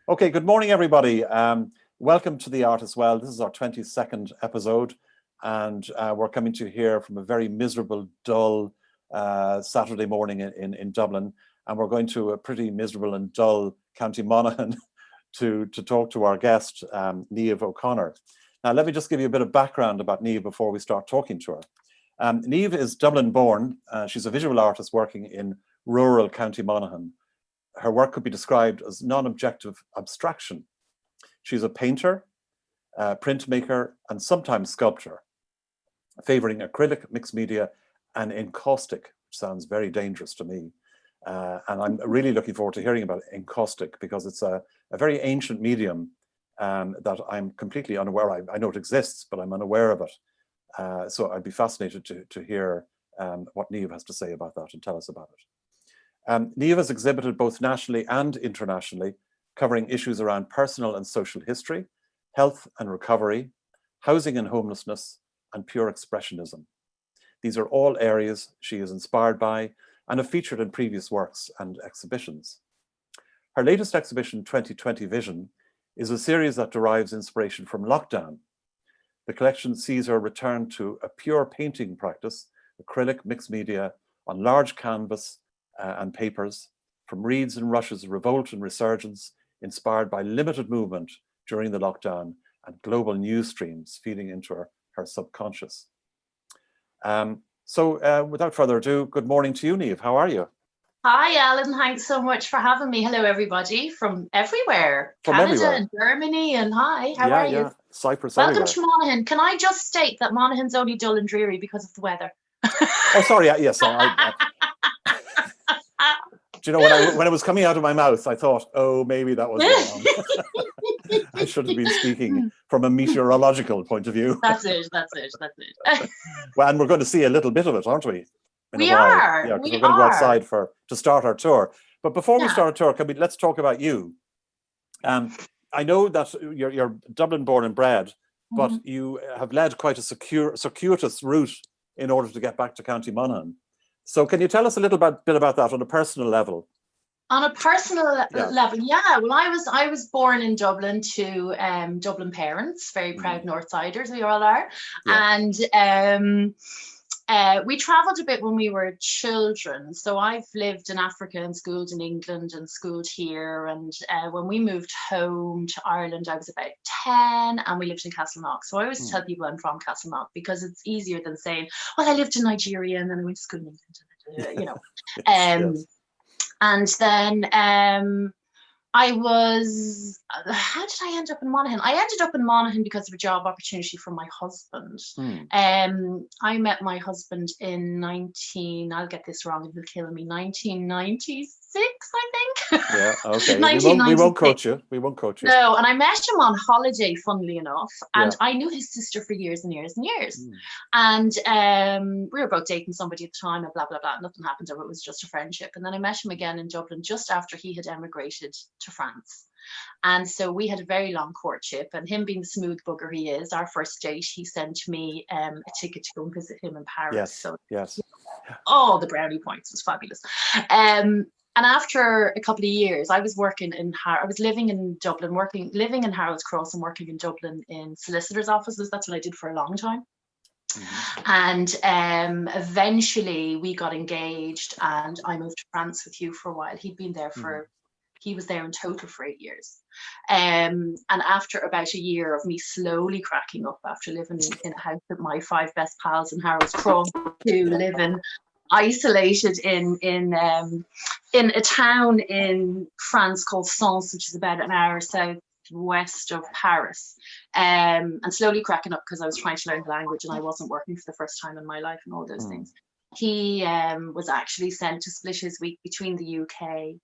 Okay, good morning, everybody. Welcome to The Art as Well. This is our 22nd episode, and we're coming to you here from a very miserable, dull Saturday morning in Dublin, and we're going to a pretty miserable and dull County Monaghan to talk to our guest, Niamh O'Connor. Now, let me just give you a bit of background about Niamh before we start talking to her. Niamh is Dublin-born. She's a visual artist working in rural County Monaghan. Her work could be described as non-objective abstraction. She's a painter, printmaker, and sometimes sculptor, favoring acrylic, mixed media, and encaustic, which sounds very dangerous to me. And I'm really looking forward to hearing about encaustic because it's a very ancient medium that I'm completely unaware of. I know it exists, but I'm unaware of it. So I'd be fascinated to hear what Niamh has to say about that and tell us about it. Niamh has exhibited both nationally and internationally, covering issues around personal and social history, health and recovery, housing and homelessness, and pure expressionism. These are all areas she is inspired by and have featured in previous works and exhibitions. Her latest exhibition, 2020 Vision, is a series that derives inspiration from lockdown. The collection sees her return to a pure painting practice, acrylic, mixed media, on large canvas, and papers, from Reeds and Rush's revolt and resurgence, inspired by limited movement during the lockdown and global news streams feeding into her subconscious. So without further ado, good morning to you, Niamh. How are you? Hi, Alan. Thanks so much for having me. Hello, everybody from everywhere. From Canada everywhere. And Germany. And hi, how are you? Cyprus, Welcome everywhere. to Monaghan. Can I just state that Monaghan's only dull and dreary because of the weather? Oh, sorry. Yes. Do you know, when it was coming out of my mouth, I thought, oh, maybe that was wrong. I should have been speaking from a meteorological point of view. That's it. Well, and we're going to see a little bit of it, aren't we? We are. Yeah, because we're going to go outside to start our tour. But before we start our tour, let's talk about you. I know that you're Dublin-born and bred, but you have led quite a circuitous route in order to get back to County Monaghan. So can you tell us a little bit about that on a personal level? On a personal level, yeah. Well, I was born in Dublin to Dublin parents, very proud Northsiders, we all are. Yeah. And we travelled a bit when we were children. So I've lived in Africa and schooled in England and schooled here. And when we moved home to Ireland, I was about 10 and we lived in Castleknock. So I always tell people I'm from Castleknock because it's easier than saying, well, I lived in Nigeria and then I went to school in England, you know. Yes. And then how did I end up in Monaghan? I ended up in Monaghan because of a job opportunity from my husband. I met my husband in I'll get this wrong, it will kill me, 1996, I think. Yeah, okay. We won't coach you. No, and I met him on holiday, funnily enough, and I knew his sister for years and years and years. And we were both dating somebody at the time and blah, blah, blah. Nothing happened of it. It was just a friendship. And then I met him again in Dublin just after he had emigrated to France. And so we had a very long courtship, and him being the smooth bugger he is, our first date, he sent me a ticket to go and visit him in Paris. Yes. All the brownie points. It was fabulous. And after a couple of years, I was living in Dublin, living in Harold's Cross and working in Dublin in solicitors' offices. That's what I did for a long time. And eventually we got engaged and I moved to France with Hugh for a while. He was there in total for 8 years. And after about a year of me slowly cracking up after living in a house with my 5 best pals in Harold's Cross to living isolated in a town in France called Sens, which is about an hour southwest of Paris, and slowly cracking up because I was trying to learn the language and I wasn't working for the first time in my life and all those things. He was actually sent to split his week between the UK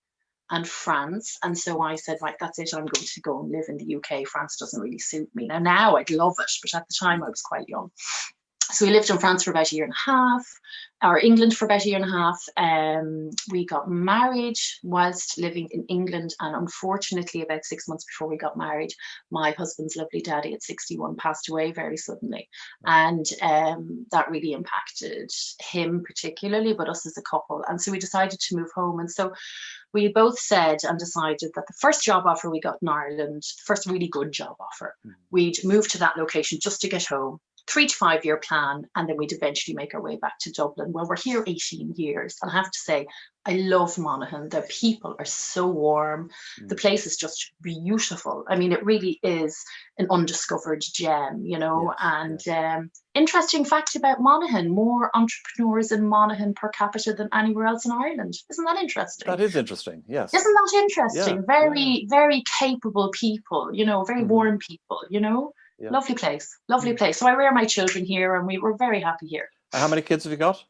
and France, and so I said, right, that's it, I'm going to go and live in the UK. France doesn't really suit me. Now I'd love it, but at the time I was quite young. So we lived in France for about a year and a half, or England for about a year and a half. We got married whilst living in England, and unfortunately, about 6 months before we got married, my husband's lovely daddy at 61 passed away very suddenly, and that really impacted him particularly, but us as a couple. And so we decided to move home, and so we both said and decided that the first job offer we got in Ireland, first really good job offer, we'd move to that location just to get home. 3 to 5 year plan, and then we'd eventually make our way back to Dublin. Well, we're here 18 years, and I have to say, I love Monaghan. The people are so warm. The place is just beautiful. I mean, it really is an undiscovered gem, you know. Interesting fact about Monaghan: more entrepreneurs in Monaghan per capita than anywhere else in Ireland. Isn't that interesting? That is interesting. Yes. Isn't that interesting? Very capable people. You know, very warm people. You know. Yeah. Lovely place. So I rear my children here, and we were very happy here. How many kids have you got?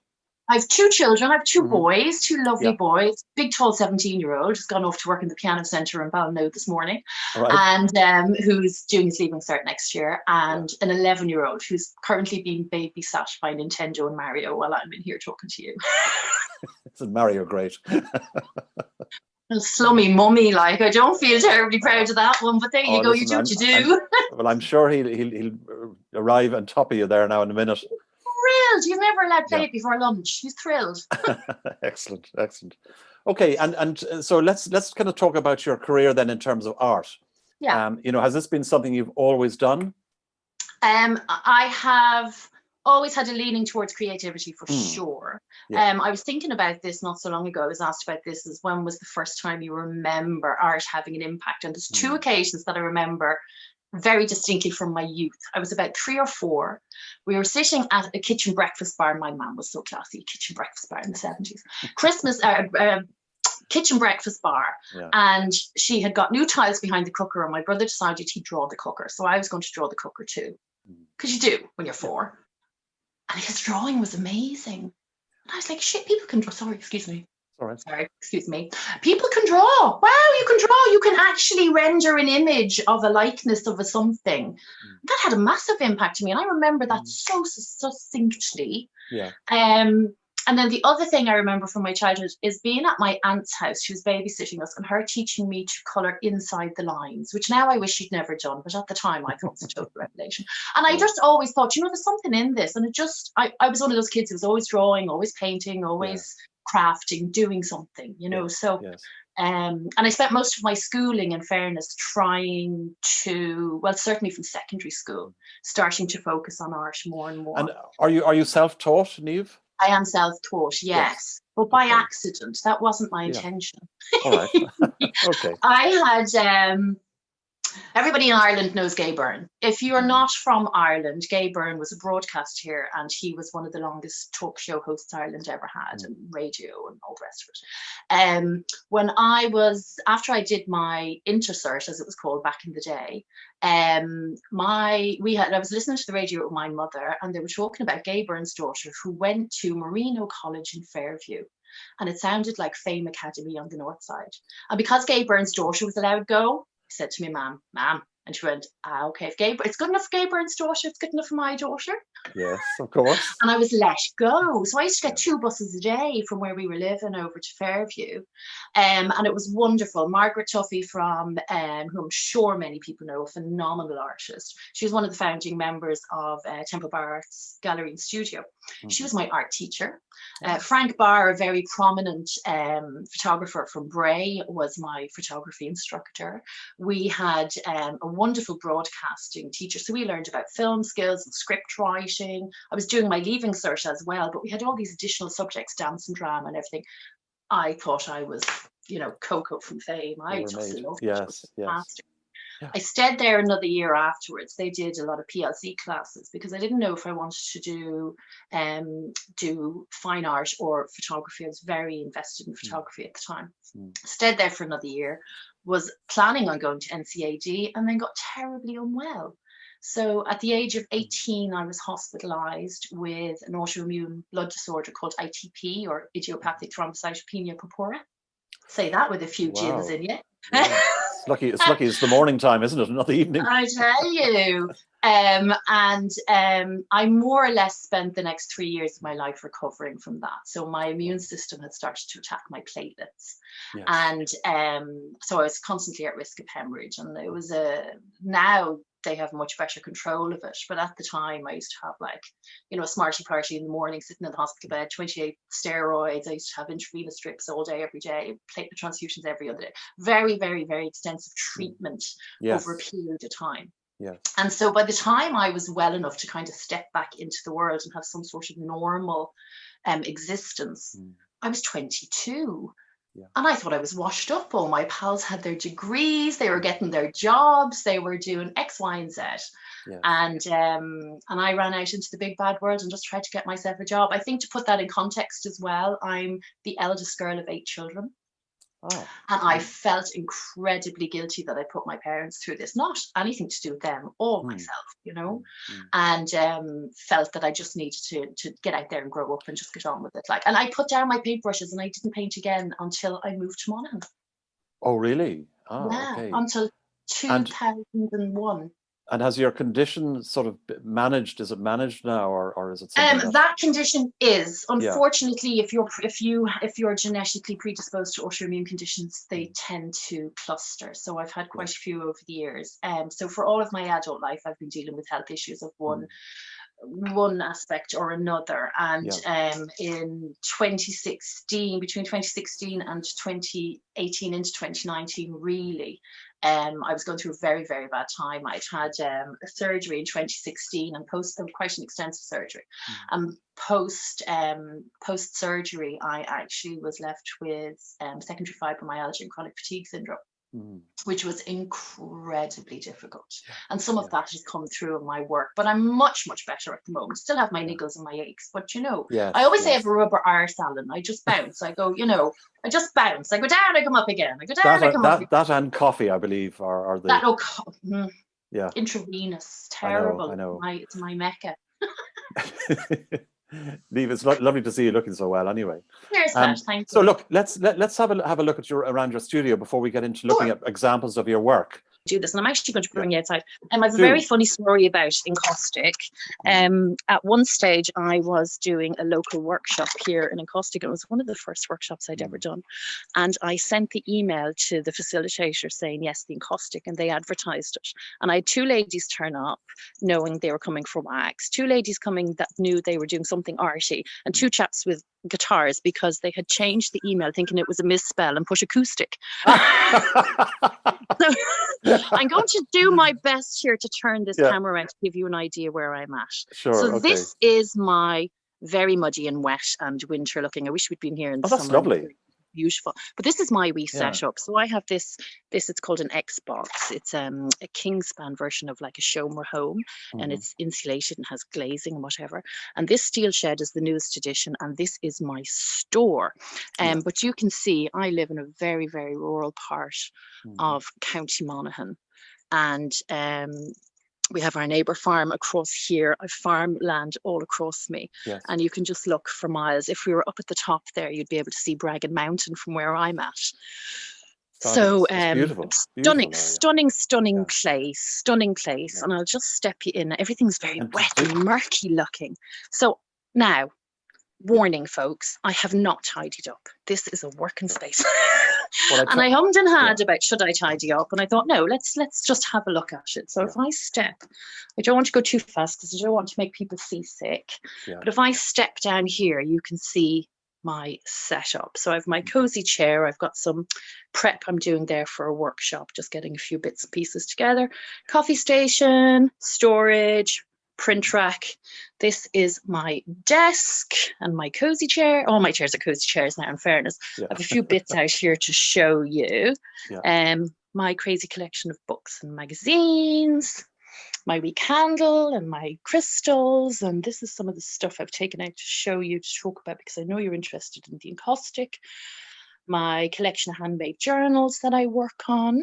I have 2 children. I have 2 boys, 2 lovely boys. Big, tall 17-year-old who's gone off to work in the piano centre in Ballast this morning, and who's doing his leaving cert next year, and an 11-year-old who's currently being babysat by Nintendo and Mario while I'm in here talking to you. Isn't Mario great? Slummy mummy, like, I don't feel terribly proud of that one, but there you go. Listen, you do what you do. Well, I'm sure he'll arrive on top of you there now in a minute. Thrilled. You've never allowed play it before lunch. He's thrilled. Excellent. Okay, and so let's kind of talk about your career then in terms of art. Yeah. You know, has this been something you've always done? I have always had a leaning towards creativity for sure. I was thinking about this not so long ago. I was asked about this as when was the first time you remember art having an impact? And there's 2 occasions that I remember very distinctly from my youth. I was about 3 or 4. We were sitting at a kitchen breakfast bar. My mum was so classy, kitchen breakfast bar in the 70s. Christmas, kitchen breakfast bar. And she had got new tiles behind the cooker, and my brother decided he'd draw the cooker. So I was going to draw the cooker too. Because you do when you're 4. And his drawing was amazing. And I was like, shit, people can draw. Sorry, excuse me. Sorry, excuse me. People can draw. Wow, you can draw. You can actually render an image of a likeness of a something. That had a massive impact on me. And I remember that so succinctly. And then the other thing I remember from my childhood is being at my aunt's house. She was babysitting us, and her teaching me to colour inside the lines, which now I wish she'd never done, but at the time I thought it was a total revelation. And I just always thought, you know, there's something in this. And it just, I was one of those kids who was always drawing, always painting, always crafting, doing something, you know. And I spent most of my schooling, in fairness, trying to, well, certainly from secondary school, starting to focus on art more and more. And are you self-taught, Niamh? I am self-taught, yes, but by accident. That wasn't my intention. All right. Okay. I had, everybody in Ireland knows Gay Byrne. If you're not from Ireland, Gay Byrne was a broadcaster here, and he was one of the longest talk show hosts Ireland ever had, and radio and all the rest of it. After I did my intercert, as it was called back in the day, I was listening to the radio with my mother, and they were talking about Gay Byrne's daughter, who went to Marino College in Fairview. And it sounded like Fame Academy on the north side. And because Gay Byrne's daughter was allowed to go, I said to me, Ma'am, and she went, okay, if it's good enough for Gay Byrne's daughter, it's good enough for my daughter. Yes, of course. And I was let go. So I used to get 2 buses a day from where we were living over to Fairview. And it was wonderful. Margaret Tuffy from, who I'm sure many people know, a phenomenal artist. She was one of the founding members of Temple Bar Arts Gallery and Studio. She was my art teacher. Frank Barr, a very prominent photographer from Bray, was my photography instructor. We had a wonderful broadcasting teacher, so we learned about film skills and script writing. I was doing my leaving cert as well, but we had all these additional subjects, dance and drama and everything. I thought I was, you know, Coco from Fame. I just loved it. It was fantastic. I stayed there another year afterwards. They did a lot of PLC classes because I didn't know if I wanted to do fine art or photography. I was very invested in photography at the time. Stayed there for another year, was planning on going to NCAD, and then got terribly unwell. So at the age of 18, I was hospitalized with an autoimmune blood disorder called ITP, or idiopathic thrombocytopenia purpura. Say that with a few gins in you. Yeah. It's lucky it's the morning time, isn't it? Not the evening. I tell you. I more or less spent the next 3 years of my life recovering from that. So my immune system had started to attack my platelets. Yes. And so I was constantly at risk of hemorrhage. And it was now they have much better control of it. But at the time, I used to have like, a smarty party in the morning, sitting in the hospital bed, 28 steroids. I used to have intravenous strips all day, every day, platelet transfusions every other day. Very, very, very extensive treatment over a period of time. Yeah. And so by the time I was well enough to kind of step back into the world and have some sort of normal existence, I was 22. Yeah. And I thought I was washed up. All my pals had their degrees, they were getting their jobs, they were doing X, Y, and Z. Yes. And I ran out into the big bad world and just tried to get myself a job. I think to put that in context as well, I'm the eldest girl of 8 children. Oh. And I felt incredibly guilty that I put my parents through this, not anything to do with them, all myself, and felt that I just needed to get out there and grow up and just get on with it. And I put down my paintbrushes and I didn't paint again until I moved to Monaghan. Oh, really? Oh, yeah, okay. until 2001. And has your condition sort of managed? Is it managed now, or is it something that condition is, unfortunately, if you're genetically predisposed to autoimmune conditions, they tend to cluster. So I've had quite a few over the years. So for all of my adult life, I've been dealing with health issues of one aspect or another. And in 2016, between 2016 and 2018 into 2019, really, I was going through a very, very bad time. I'd had a surgery in 2016 and quite an extensive surgery. And post surgery, I actually was left with secondary fibromyalgia and chronic fatigue syndrome, which was incredibly difficult. And some of that has come through in my work, but I'm much, much better at the moment. Still have my niggles and my aches, but I always say I have a rubber arse, Alan. I just bounce. I go, I just bounce. I go down, I come up again. I go down, I come up again. That and coffee, I believe, are the... Intravenous, terrible. I know. It's my mecca. Niamh, it's lovely to see you looking so well anyway. Cheers, thank you. So look, let's have a look at around your studio before we get into looking at examples of your work. Do this, and I'm actually going to bring you outside. I have a very funny story about Encaustic. At one stage, I was doing a local workshop here in Encaustic. It was one of the first workshops I'd ever done, and I sent the email to the facilitator saying yes, the Encaustic, and they advertised it. And I had 2 ladies turn up, knowing they were coming for wax. 2 ladies coming that knew they were doing something arty, and 2 chaps with guitars because they had changed the email thinking it was a misspell and put acoustic. So I'm going to do my best here to turn this camera around to give you an idea where I'm at. Sure. So this is my very muddy and wet and winter looking. I wish we'd been here in the summer. That's lovely. Beautiful. But this is my wee setup. So I have this it's called an Xbox. It's a Kingspan version of like a Shomer home, and it's insulated and has glazing and whatever. And this steel shed is the newest edition, and this is my store. But you can see I live in a very, very rural part of County Monaghan, and we have our neighbour farm across here. I've farmland all across me. Yes. And you can just look for miles. If we were up at the top there, you'd be able to see Bragan Mountain from where I'm at. So beautiful. Stunning place. And I'll just step you in. Everything's very wet and murky looking. So now, warning folks, I have not tidied up. This is a working space. And I hummed and had about should I tidy up, and I thought no, let's just have a look at it. So if I step, I don't want to go too fast because I don't want to make people seasick. But if I step down here, you can see my setup. So I have my cozy chair. I've got some prep I'm doing there for a workshop, just getting a few bits and pieces together. Coffee station, storage, print rack. This is my desk and my cozy chair. All my chairs are cozy chairs now, in fairness. I have a few bits out here to show you. My crazy collection of books and magazines, my wee candle and my crystals. And this is some of the stuff I've taken out to show you, to talk about, because I know you're interested in the Encaustic. My collection of handmade journals that I work on.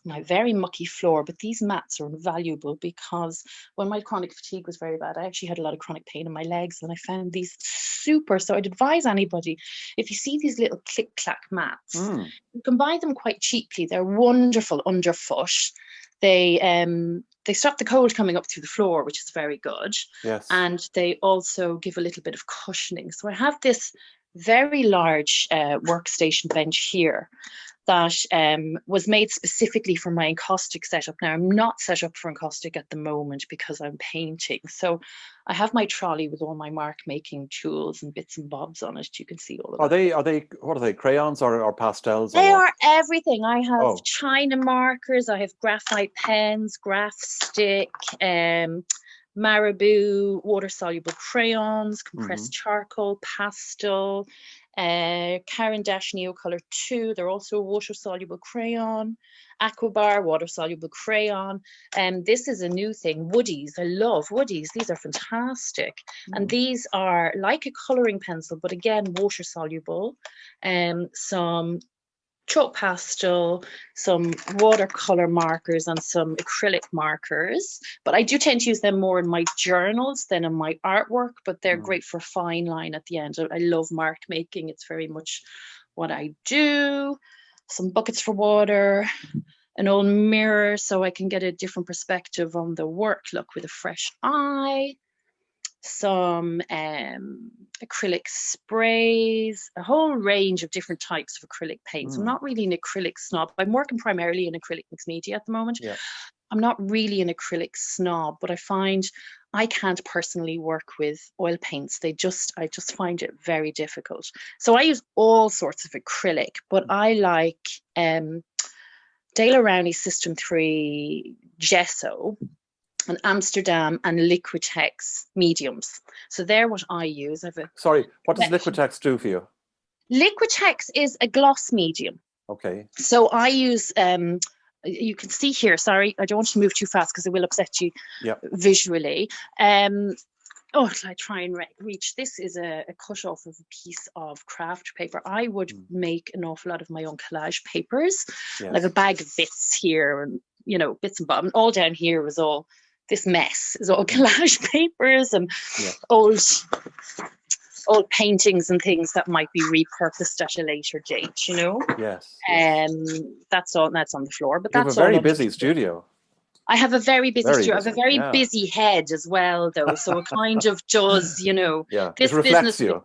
My very mucky floor, but these mats are invaluable because when my chronic fatigue was very bad, I actually had a lot of chronic pain in my legs, and I found these super. So I'd advise anybody, if you see these little click-clack mats, you can buy them quite cheaply. They're wonderful underfoot. They they stop the cold coming up through the floor, which is very good. Yes. And they also give a little bit of cushioning. So I have this very large workstation bench here that was made specifically for my Encaustic setup. Now, I'm not set up for Encaustic at the moment because I'm painting. So I have my trolley with all my mark making tools and bits and bobs on it. You can see all of that. What are they, crayons or pastels? They are everything. I have Oh. China markers, I have graphite pens, graph stick, marabou, water-soluble crayons, compressed charcoal, pastel, Caran d'Ache Neocolor 2. They're also a water-soluble crayon. Aquabar, water-soluble crayon. This is a new thing, woodies. I love woodies. These are fantastic. And these are like a colouring pencil, but again, water-soluble. Some chalk pastel, some watercolor markers, and some acrylic markers. But I do tend to use them more in my journals than in my artwork, but they're great for fine line at the end. I love mark making. It's very much what I do. Some buckets for water, an old mirror so I can get a different perspective on the work, look with a fresh eye. Some acrylic sprays, a whole range of different types of acrylic paints. I'm not really an acrylic snob. I'm working primarily in acrylic mixed media at the moment. Yeah. I'm not really an acrylic snob, but I find I can't personally work with oil paints. I just find it very difficult. So I use all sorts of acrylic, but I like Dale Rowney System 3 gesso and Amsterdam and Liquitex mediums. So they're what I use. Sorry, what does Liquitex do for you? Liquitex is a gloss medium. Okay. So I use, you can see here, sorry, I don't want to move too fast because it will upset you visually. I try and reach. This is a cut off of a piece of craft paper. I would make an awful lot of my own collage papers. Yes. I have a bag of bits here and, bits and bobs. And all down here was all, this mess is all collage papers and old paintings and things that might be repurposed at a later date, Yes. That's on the floor. But you have that's a very busy studio. I have a very busy studio. I have a very busy head as well, though. So it kind of does, this business with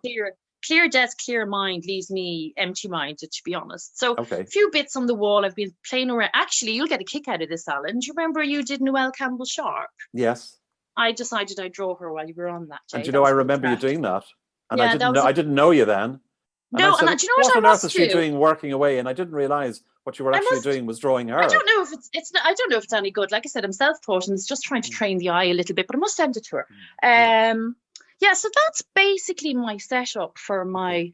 clear desk, clear mind leaves me empty-minded, to be honest. So a few bits on the wall. I've been playing around. Actually, you'll get a kick out of this, Alan. Do you remember you did Noelle Campbell Sharp? Yes. I decided I'd draw her while you were on that day. And I remember you doing that. And yeah, I didn't know you then. No, and do you know what on earth is she doing working away? And I didn't realize what you were actually doing was drawing her. I don't know if I don't know if it's any good. Like I said, I'm self-taught and it's just trying to train the eye a little bit, but I must send it to her. So that's basically my setup for my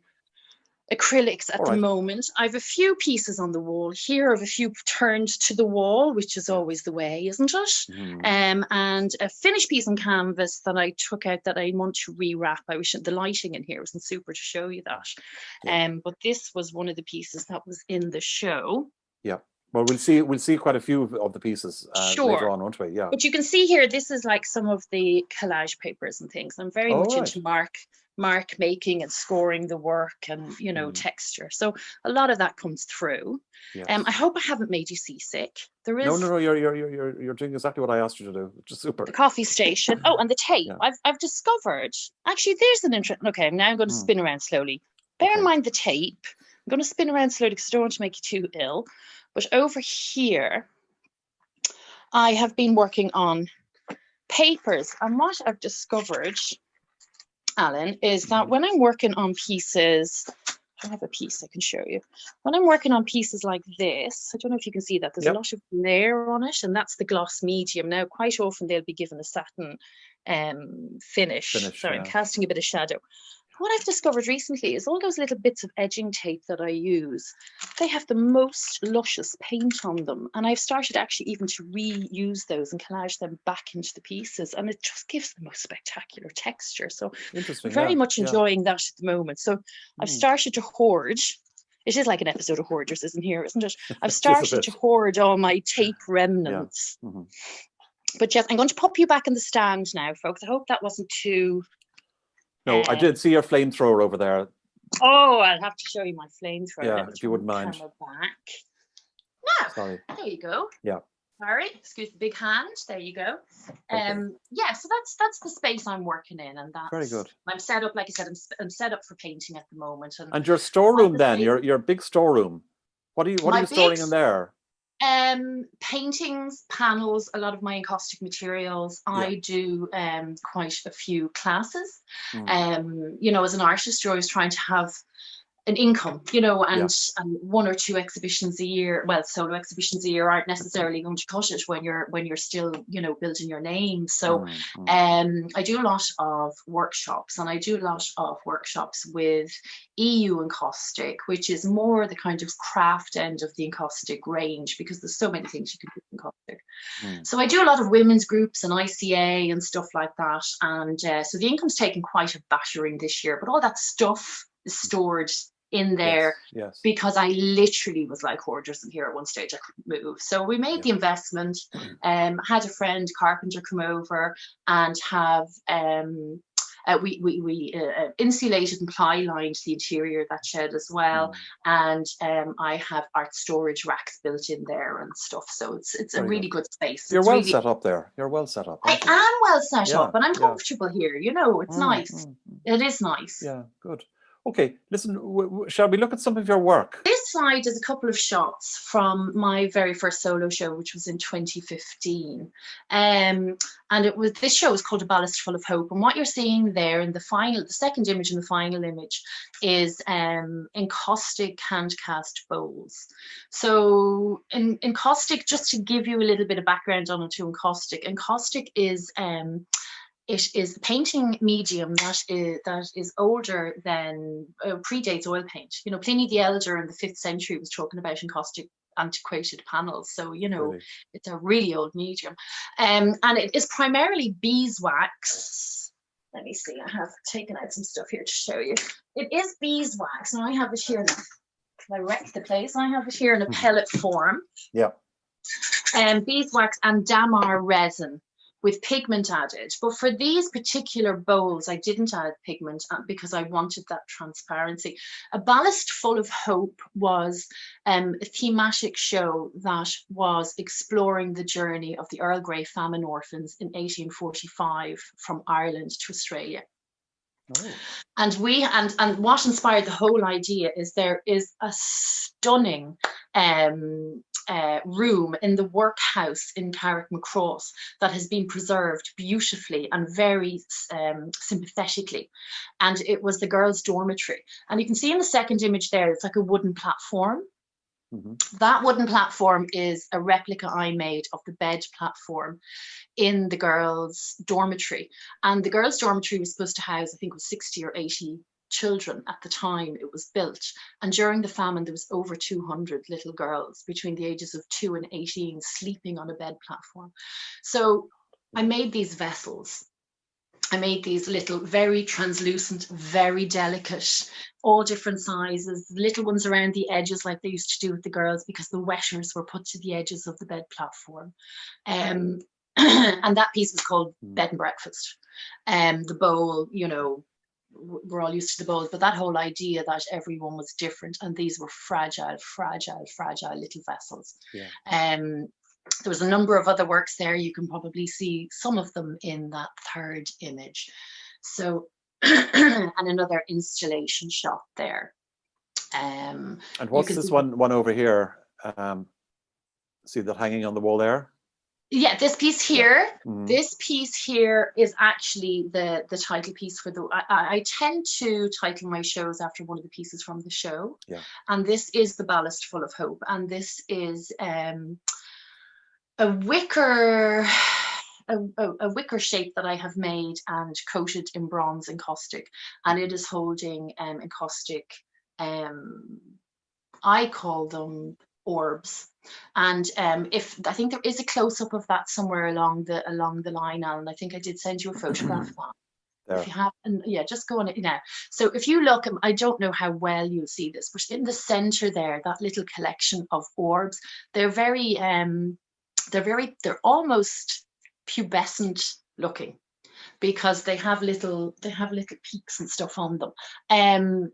acrylics at the moment. I have a few pieces on the wall here. I have a few turned to the wall, which is always the way, isn't it? And a finished piece on canvas that I took out that I want to rewrap. I wish the lighting in here wasn't super to show you that. But this was one of the pieces that was in the show. Yeah. Well, we'll see quite a few of the pieces later on, won't we? Yeah. But you can see here, this is like some of the collage papers and things. I'm very much into mark making and scoring the work and texture. So a lot of that comes through. Yes. I hope I haven't made you seasick. There is no. You're doing exactly what I asked you to do, which is super. The coffee station. Oh, and the tape. Yeah. I've discovered. Actually, there's an interest. Okay, now I'm going to spin around slowly. Bear in mind the tape. I'm going to spin around slowly because I don't want to make you too ill. But over here, I have been working on papers. And what I've discovered, Alan, is that when I'm working on pieces, I have a piece I can show you. When I'm working on pieces like this, I don't know if you can see that, there's a lot of glare on it, and that's the gloss medium. Now, quite often they'll be given a satin finish. Sorry, I'm casting a bit of shadow. What I've discovered recently is all those little bits of edging tape that I use, they have the most luscious paint on them. And I've started actually even to reuse those and collage them back into the pieces. And it just gives the most spectacular texture. So I'm very much enjoying that at the moment. So I've started to hoard. It is like an episode of Hoarders, isn't it? I've started to hoard all my tape remnants. Yeah. But yes, I'm going to pop you back in the stand now, folks. I hope that wasn't too... No, I did see your flamethrower over there. Oh, I'll have to show you my flamethrower. Yeah, if you wouldn't mind. Back. No, sorry. There you go. Yeah. Sorry, excuse the big hand. There you go. Okay. Yeah, so that's the space I'm working in, and that's Very good. I'm set up. Like I said, I'm set up for painting at the moment. And your storeroom the then, space- your big storeroom. What are my you big storing in there? paintings, panels, a lot of my encaustic materials. Yeah. I do quite a few classes. Mm. You know, as an artist, you're always trying to have an income, you know, and Yeah. one or two exhibitions a year, well, solo exhibitions a year aren't necessarily going to cut it when you're still, you know, building your name. So I do a lot of workshops, and I do a lot of workshops with EU Encaustic, which is more the kind of craft end of the encaustic range, because there's so many things you can do with encaustic. So I do a lot of women's groups and ICA and stuff like that, and so the income's taken quite a battering this year, but all that stuff is stored in there. Yes. Because I literally was like hoarders in here at one stage. I couldn't move, so we made the investment. Had a friend carpenter come over and have we insulated and ply lined the interior of that shed as well, and I have art storage racks built in there and stuff, so it's a really good space. You're it's well really, set up there. You're well set up. I am well set up, and I'm comfortable here, you know. It's nice. It is nice. Yeah, good. Okay, listen, shall we look at some of your work? This slide is a couple of shots from my very first solo show, which was in 2015. And this show is called A Ballast Full of Hope. And what you're seeing there in the second image and the final image is encaustic hand cast bowls. So encaustic, just to give you a little bit of background on it to encaustic is it is the painting medium that is older than, predates oil paint. You know, Pliny the Elder in the 5th century was talking about encaustic antiquated panels. So, you know, it's a really old medium. And it is primarily beeswax. Let me see, I have taken out some stuff here to show you. It is beeswax, and I have it here now. I wrecked the place. I have it here in a pellet form. Yeah. Beeswax and damar resin with pigment added. But for these particular bowls, I didn't add pigment because I wanted that transparency. A Ballast Full of Hope was a thematic show that was exploring the journey of the Earl Grey famine orphans in 1845 from Ireland to Australia. And what inspired the whole idea is there is a stunning room in the workhouse in Carrickmacross that has been preserved beautifully and very sympathetically, and it was the girls' dormitory. And you can see in the second image there, it's like a wooden platform. That wooden platform is a replica I made of the bed platform in the girls' dormitory. And the girls' dormitory was supposed to house, I think it was 60 or 80 children at the time it was built. And during the famine, there was over 200 little girls between the ages of 2 and 18 sleeping on a bed platform. So I made these vessels. I made these little, very translucent, very delicate, all different sizes, little ones around the edges like they used to do with the girls, because the wetters were put to the edges of the bed platform. And that piece was called Bed and Breakfast. The bowl, you know, we're all used to the bowls, but that whole idea that everyone was different, and these were fragile little vessels. There was a number of other works there. You can probably see some of them in that third image. So, and another installation shot there. And what's this one over here? See that hanging on the wall there? Yeah, this piece here. This piece here is actually the title piece for the. I tend to title my shows after one of the pieces from the show. And this is The Ballast Full of Hope, and this is a wicker shape that I have made and coated in bronze encaustic, and it is holding encaustic. I call them orbs, and if I think there is a close-up of that somewhere along the line, Alan. I think I did send you a photograph of that. If you have, and yeah, just go on it now. So if you look, I don't know how well you'll see this, but in the center there, that little collection of orbs, they're almost pubescent looking, because they have little peaks and stuff on them. And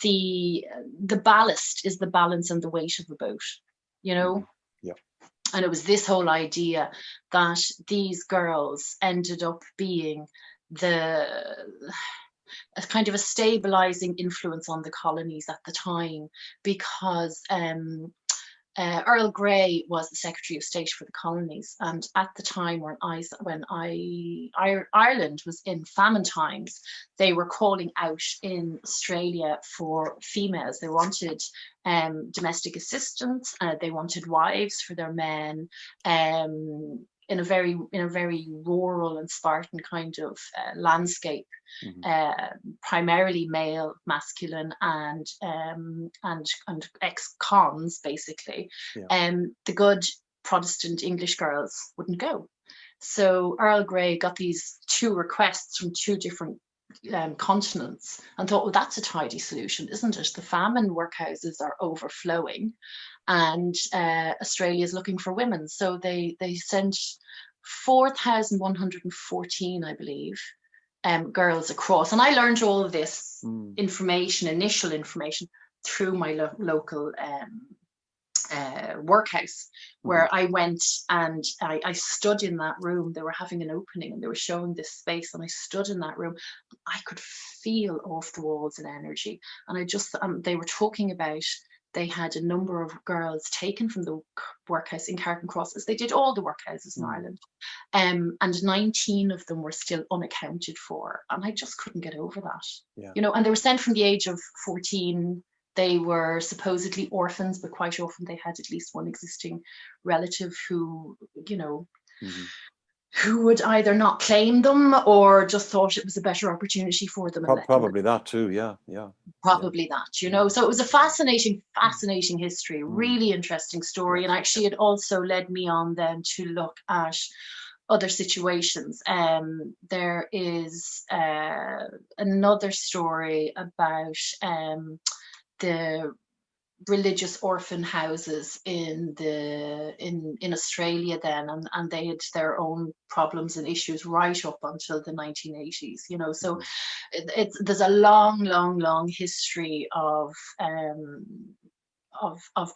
the ballast is the balance and the weight of the boat, you know. And it was this whole idea that these girls ended up being a kind of a stabilizing influence on the colonies at the time, because Earl Grey was the Secretary of State for the colonies, and at the time when Ireland was in famine times, they were calling out in Australia for females. They wanted domestic assistants. They wanted wives for their men. In a very rural and Spartan kind of landscape, primarily male, masculine, and ex-cons, basically. The good Protestant English girls wouldn't go. So Earl Grey got these 2 requests from 2 different continents and thought, well, that's a tidy solution, isn't it? The famine workhouses are overflowing, and Australia is looking for women. So they sent 4,114, I believe, girls across. And I learned all of this initial information, through my local workhouse, where I went and I stood in that room. They were having an opening and they were showing this space, and I stood in that room. I could feel off the walls an energy, and I just they were talking about, they had a number of girls taken from the workhouse in Carrick Cross, as they did all the workhouses in Ireland, and 19 of them were still unaccounted for, and I just couldn't get over that. You know, and they were sent from the age of 14. They were supposedly orphans, but quite often they had at least one existing relative who, you know, who would either not claim them or just thought it was a better opportunity for them. Probably that too, Probably that, you know. So it was a fascinating history, really interesting story. And actually it also led me on then to look at other situations. There is another story about the religious orphan houses in Australia then, and they had their own problems and issues right up until the 1980s, you know. So there's a long history of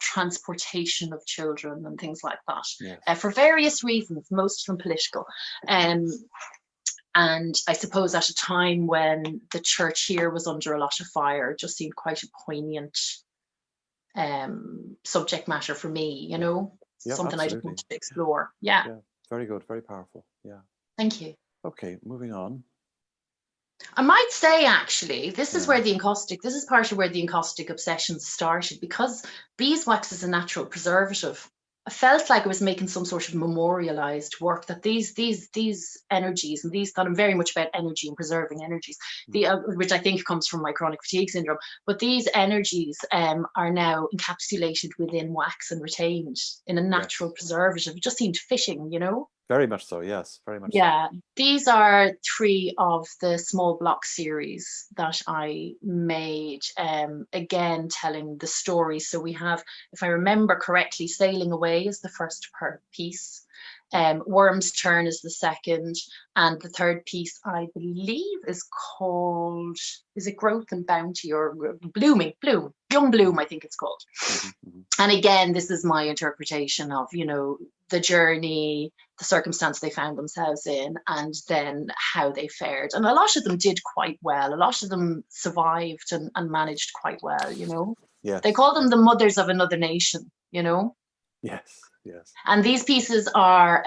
transportation of children and things like that, for various reasons, most of them political. And I suppose at a time when the church here was under a lot of fire, it just seemed quite a poignant subject matter for me, you know. Something absolutely. I just wanted to explore. Yeah, very good, very powerful. Thank you. Okay, moving on. I might say, actually, this is part of where the encaustic obsession started, because beeswax is a natural preservative. I felt like I was making some sort of memorialized work, that these energies, and these, that I'm very much about energy and preserving energies, which I think comes from my chronic fatigue syndrome. But these energies are now encapsulated within wax and retained in a natural preservative. It just seemed fitting, you know. Very much so, yes, very much so. These are 3 of the small block series that I made, again telling the story. So we have, if I remember correctly, Sailing Away is the first piece, Worm's Turn is the second, and the third piece, I believe, is called, is it Growth and Bounty, or Young Bloom, I think it's called. And again, this is my interpretation of, you know, the journey, the circumstance they found themselves in, and then how they fared. And a lot of them did quite well. A lot of them survived and managed quite well, you know. They call them the mothers of another nation, you know. Yes. And these pieces are,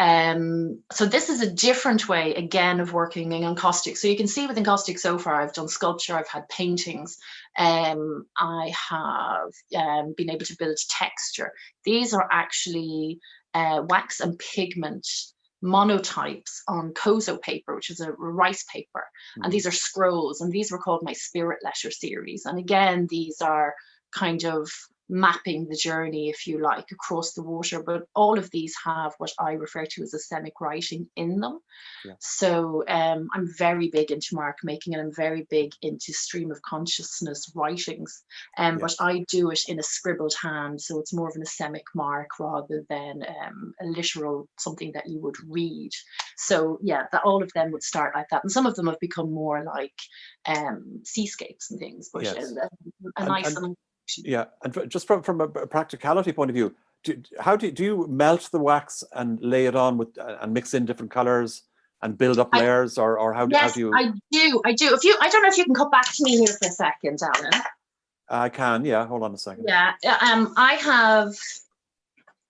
so this is a different way, again, of working in encaustic. So you can see with encaustic so far, I've done sculpture, I've had paintings, I have been able to build texture. These are actually wax and pigment monotypes on kozo paper, which is a rice paper. And these are scrolls, and these were called my spirit letter series. And again, these are kind of mapping the journey, if you like, across the water, but all of these have what I refer to as a semic writing in them. So I'm very big into mark making, and I'm very big into stream of consciousness writings, but I do it in a scribbled hand, so it's more of an asemic mark rather than a literal something that you would read. So that all of them would start like that, and some of them have become more like seascapes and things, but a nice and just from a practicality point of view, How do you melt the wax and lay it on with and mix in different colors and build up layers, or how Yes, do you? I do. I don't know if you can come back to me here for a second, Alan. I can, yeah. Hold on a second. Yeah, I have.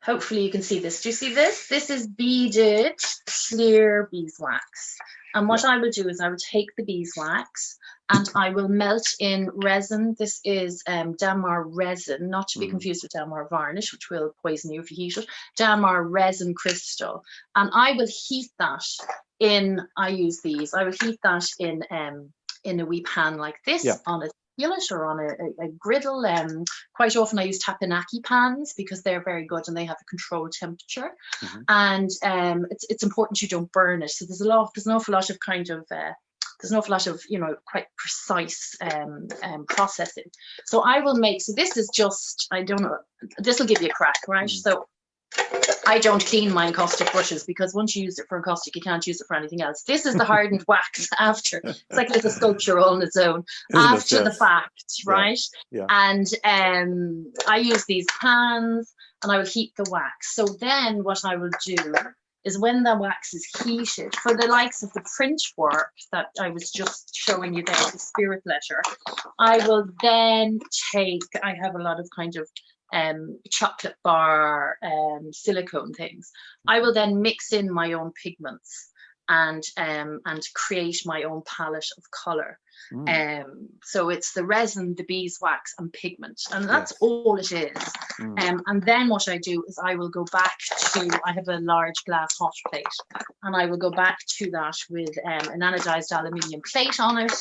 Hopefully you can see this. Do you see this? This is beaded clear beeswax. And what I will do is I will take the beeswax and I will melt in resin. This is Damar resin, not to be confused with Damar varnish, which will poison you if you heat it. Damar resin crystal. And I will heat that in, I will heat that in a wee pan like this on a skillet or on a griddle. Quite often I use tapenaki pans because they're very good and they have a controlled temperature. And it's important you don't burn it. So there's an awful lot of kind of there's an awful lot of, you know, quite precise processing. So I will make, so this is just, I don't know, this will give you a crack, right? So I don't clean my encaustic brushes because once you use it for encaustic, you can't use it for anything else. This is the hardened wax after. It's like a little sculpture all on its own. After the fact, right? And I use these pans and I will heat the wax. So then what I will do is when the wax is heated, for the likes of the print work that I was just showing you there, the spirit letter, I will then take, I have a lot of kind of chocolate bar silicone things. I will then mix in my own pigments and create my own palette of color. So it's the resin, the beeswax and pigment, and that's all it is. And then what I do is I will go back to, I have a large glass hot plate, and I will go back to that with an anodized aluminium plate on it,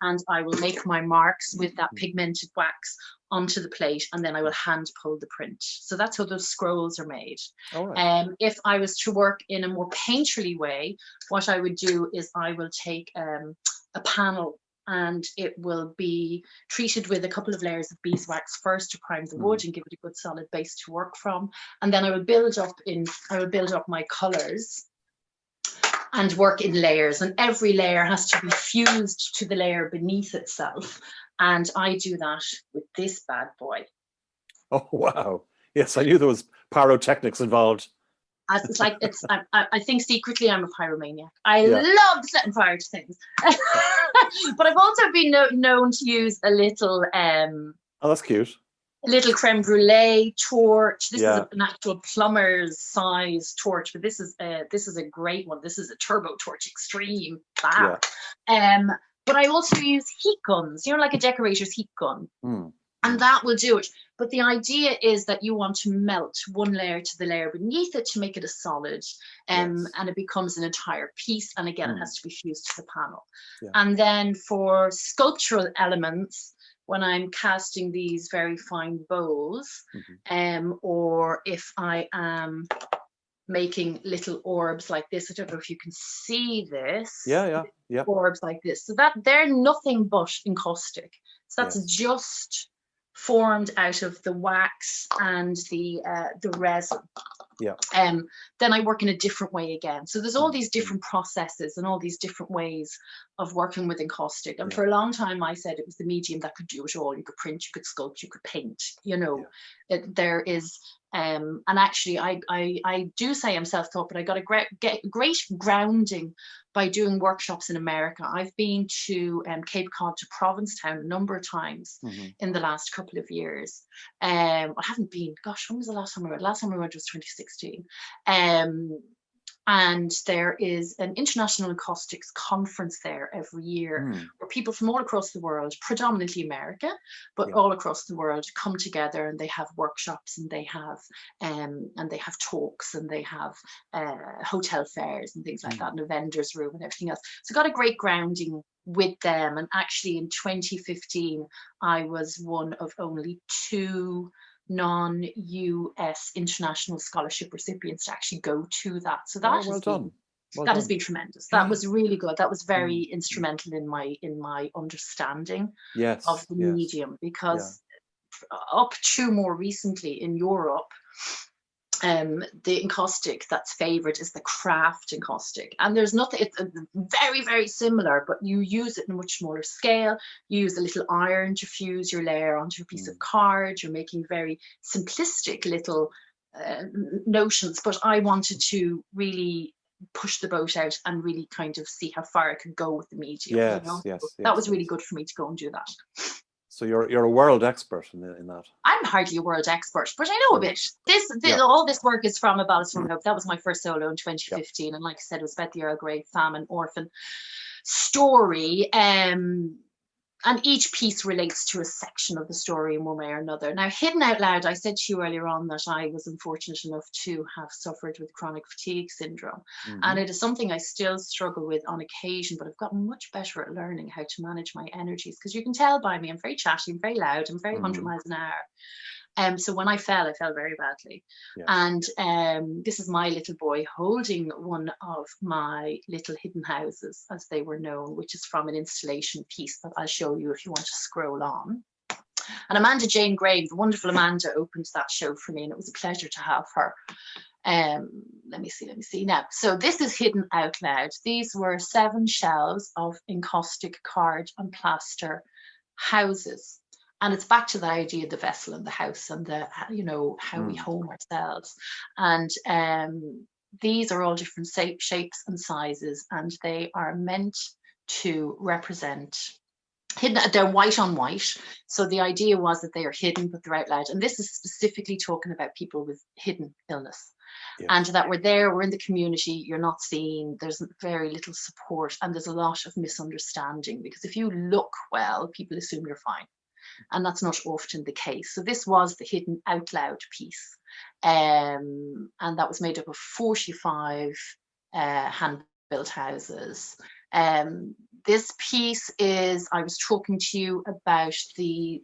and I will make my marks with that pigmented wax onto the plate, and then I will hand pull the print. So that's how those scrolls are made. If I was to work in a more painterly way, what I would do is I will take a panel, and it will be treated with a couple of layers of beeswax first to prime the wood and give it a good solid base to work from, and then I will build up my colors and work in layers, and every layer has to be fused to the layer beneath itself. And I do that with this bad boy. Oh, wow. Yes, I knew there was pyrotechnics involved. It's like, I think secretly I'm a pyromaniac. I love setting fire to things. But I've also been known to use a little... oh, that's cute. A little creme brulee torch. This is an actual plumber's size torch, but this is a great one. This is a turbo torch extreme. Wow. But I also use heat guns, you know, like a decorator's heat gun. And that will do it. But the idea is that you want to melt one layer to the layer beneath it to make it a solid, and it becomes an entire piece. And again, it has to be fused to the panel. And then for sculptural elements, when I'm casting these very fine bows, or if I am making little orbs like this, I don't know if you can see this. Orbs like this. So that they're nothing but encaustic. So that's just formed out of the wax and the resin. Then I work in a different way again. So there's all these different processes and all these different ways of working with encaustic. And for a long time, I said it was the medium that could do it all. You could print, you could sculpt, you could paint. You know, there is. And actually, I do say I'm self-taught, but I got a great grounding by doing workshops in America. I've been to Cape Cod, to Provincetown a number of times in the last couple of years. I haven't been, gosh, when was the last time I went? Last time I went was 2016. And there is an international acoustics conference there every year where people from all across the world, predominantly America, but all across the world, come together, and they have workshops, and they have talks, and they have hotel fairs and things like that, and a vendor's room and everything else. So I got a great grounding with them. And actually in 2015, I was one of only 2 non-US international scholarship recipients to actually go to that. So that has been tremendous. That was really good. That was very instrumental in my understanding of the medium, because up to more recently in Europe, the encaustic that's favored is the craft encaustic, and there's nothing, it's very, very similar, but you use it in a much smaller scale. You use a little iron to fuse your layer onto a piece of card. You're making very simplistic little notions, but I wanted to really push the boat out and really kind of see how far I could go with the medium. Yes, You know? yes, So yes, that was really yes. good for me to go and do that. So you're a world expert in that. I'm hardly a world expert, but I know a bit. All this work is from A Ballast from Hope. That was my first solo in 2015, and like I said, it was about the Earl Grey famine orphan story. And each piece relates to a section of the story in one way or another. Now, Hidden Out Loud, I said to you earlier on that I was unfortunate enough to have suffered with chronic fatigue syndrome. And it is something I still struggle with on occasion, but I've gotten much better at learning how to manage my energies, because you can tell by me, I'm very chatty, I'm very loud, I'm very 100 miles an hour. So when I fell very badly. Yeah. And this is my little boy holding one of my little hidden houses, as they were known, which is from an installation piece that I'll show you if you want to scroll on. And Amanda Jane Graham, the wonderful Amanda, opened that show for me, and it was a pleasure to have her. Let me see now. So this is Hidden Out Loud. These were 7 shelves of encaustic card and plaster houses. And it's back to the idea of the vessel and the house and the, you know, how we home ourselves. And these are all different shapes and sizes, and they are meant to represent hidden. They're white on white. So the idea was that they are hidden, but they're out loud. And this is specifically talking about people with hidden illness. Yes. And that we're in the community, you're not seen, there's very little support, and there's a lot of misunderstanding, because if you look well, people assume you're fine. And that's not often the case. So this was the Hidden Out Loud piece. And that was made up of 45 hand-built houses. This piece is, I was talking to you about the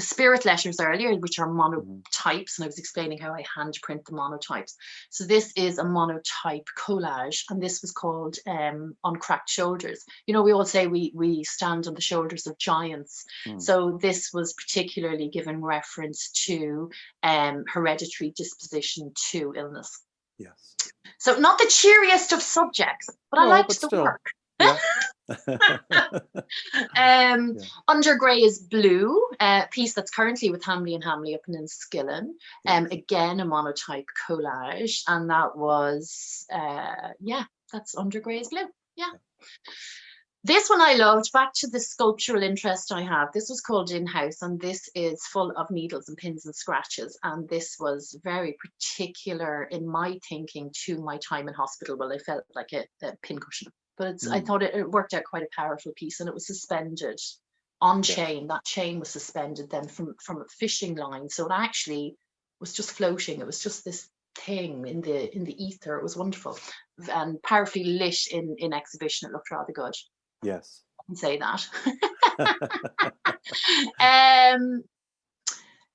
spirit letters earlier, which are monotypes, and I was explaining how I hand print the monotypes. So this is a monotype collage, and this was called On Cracked Shoulders. You know, we all say we stand on the shoulders of giants. So this was particularly given reference to hereditary disposition to illness. Yes. So not the cheeriest of subjects, but I liked the work. Yeah. Under Grey is Blue, piece that's currently with Hamley and Hamley up in Enniskillen. Again, a monotype collage, and that was that's Under Grey is Blue. Yeah. This one I loved, back to the sculptural interest I have. This was called In-House, and this is full of needles and pins and scratches. And this was very particular in my thinking to my time in hospital. Well, I felt like a pincushion. But I thought it worked out quite a powerful piece, and it was suspended on chain. That chain was suspended then from a fishing line, so it actually was just floating. It was just this thing in the ether. It was wonderful and powerfully lit in exhibition. It looked rather good. Yes, I can say that.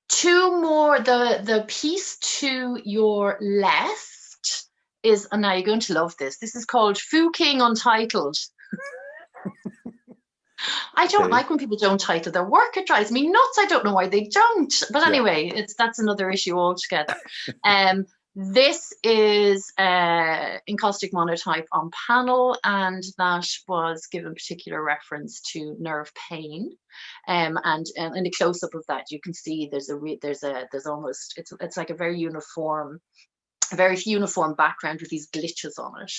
2 more. The piece to your left is, and now you're going to love this. This is called Foo King Untitled. I don't like when people don't title their work. It drives me nuts. I don't know why they don't. But anyway, that's another issue altogether. This is encaustic monotype on panel, and that was given particular reference to nerve pain. And in a close up of that, you can see there's almost it's like a very uniform background with these glitches on it.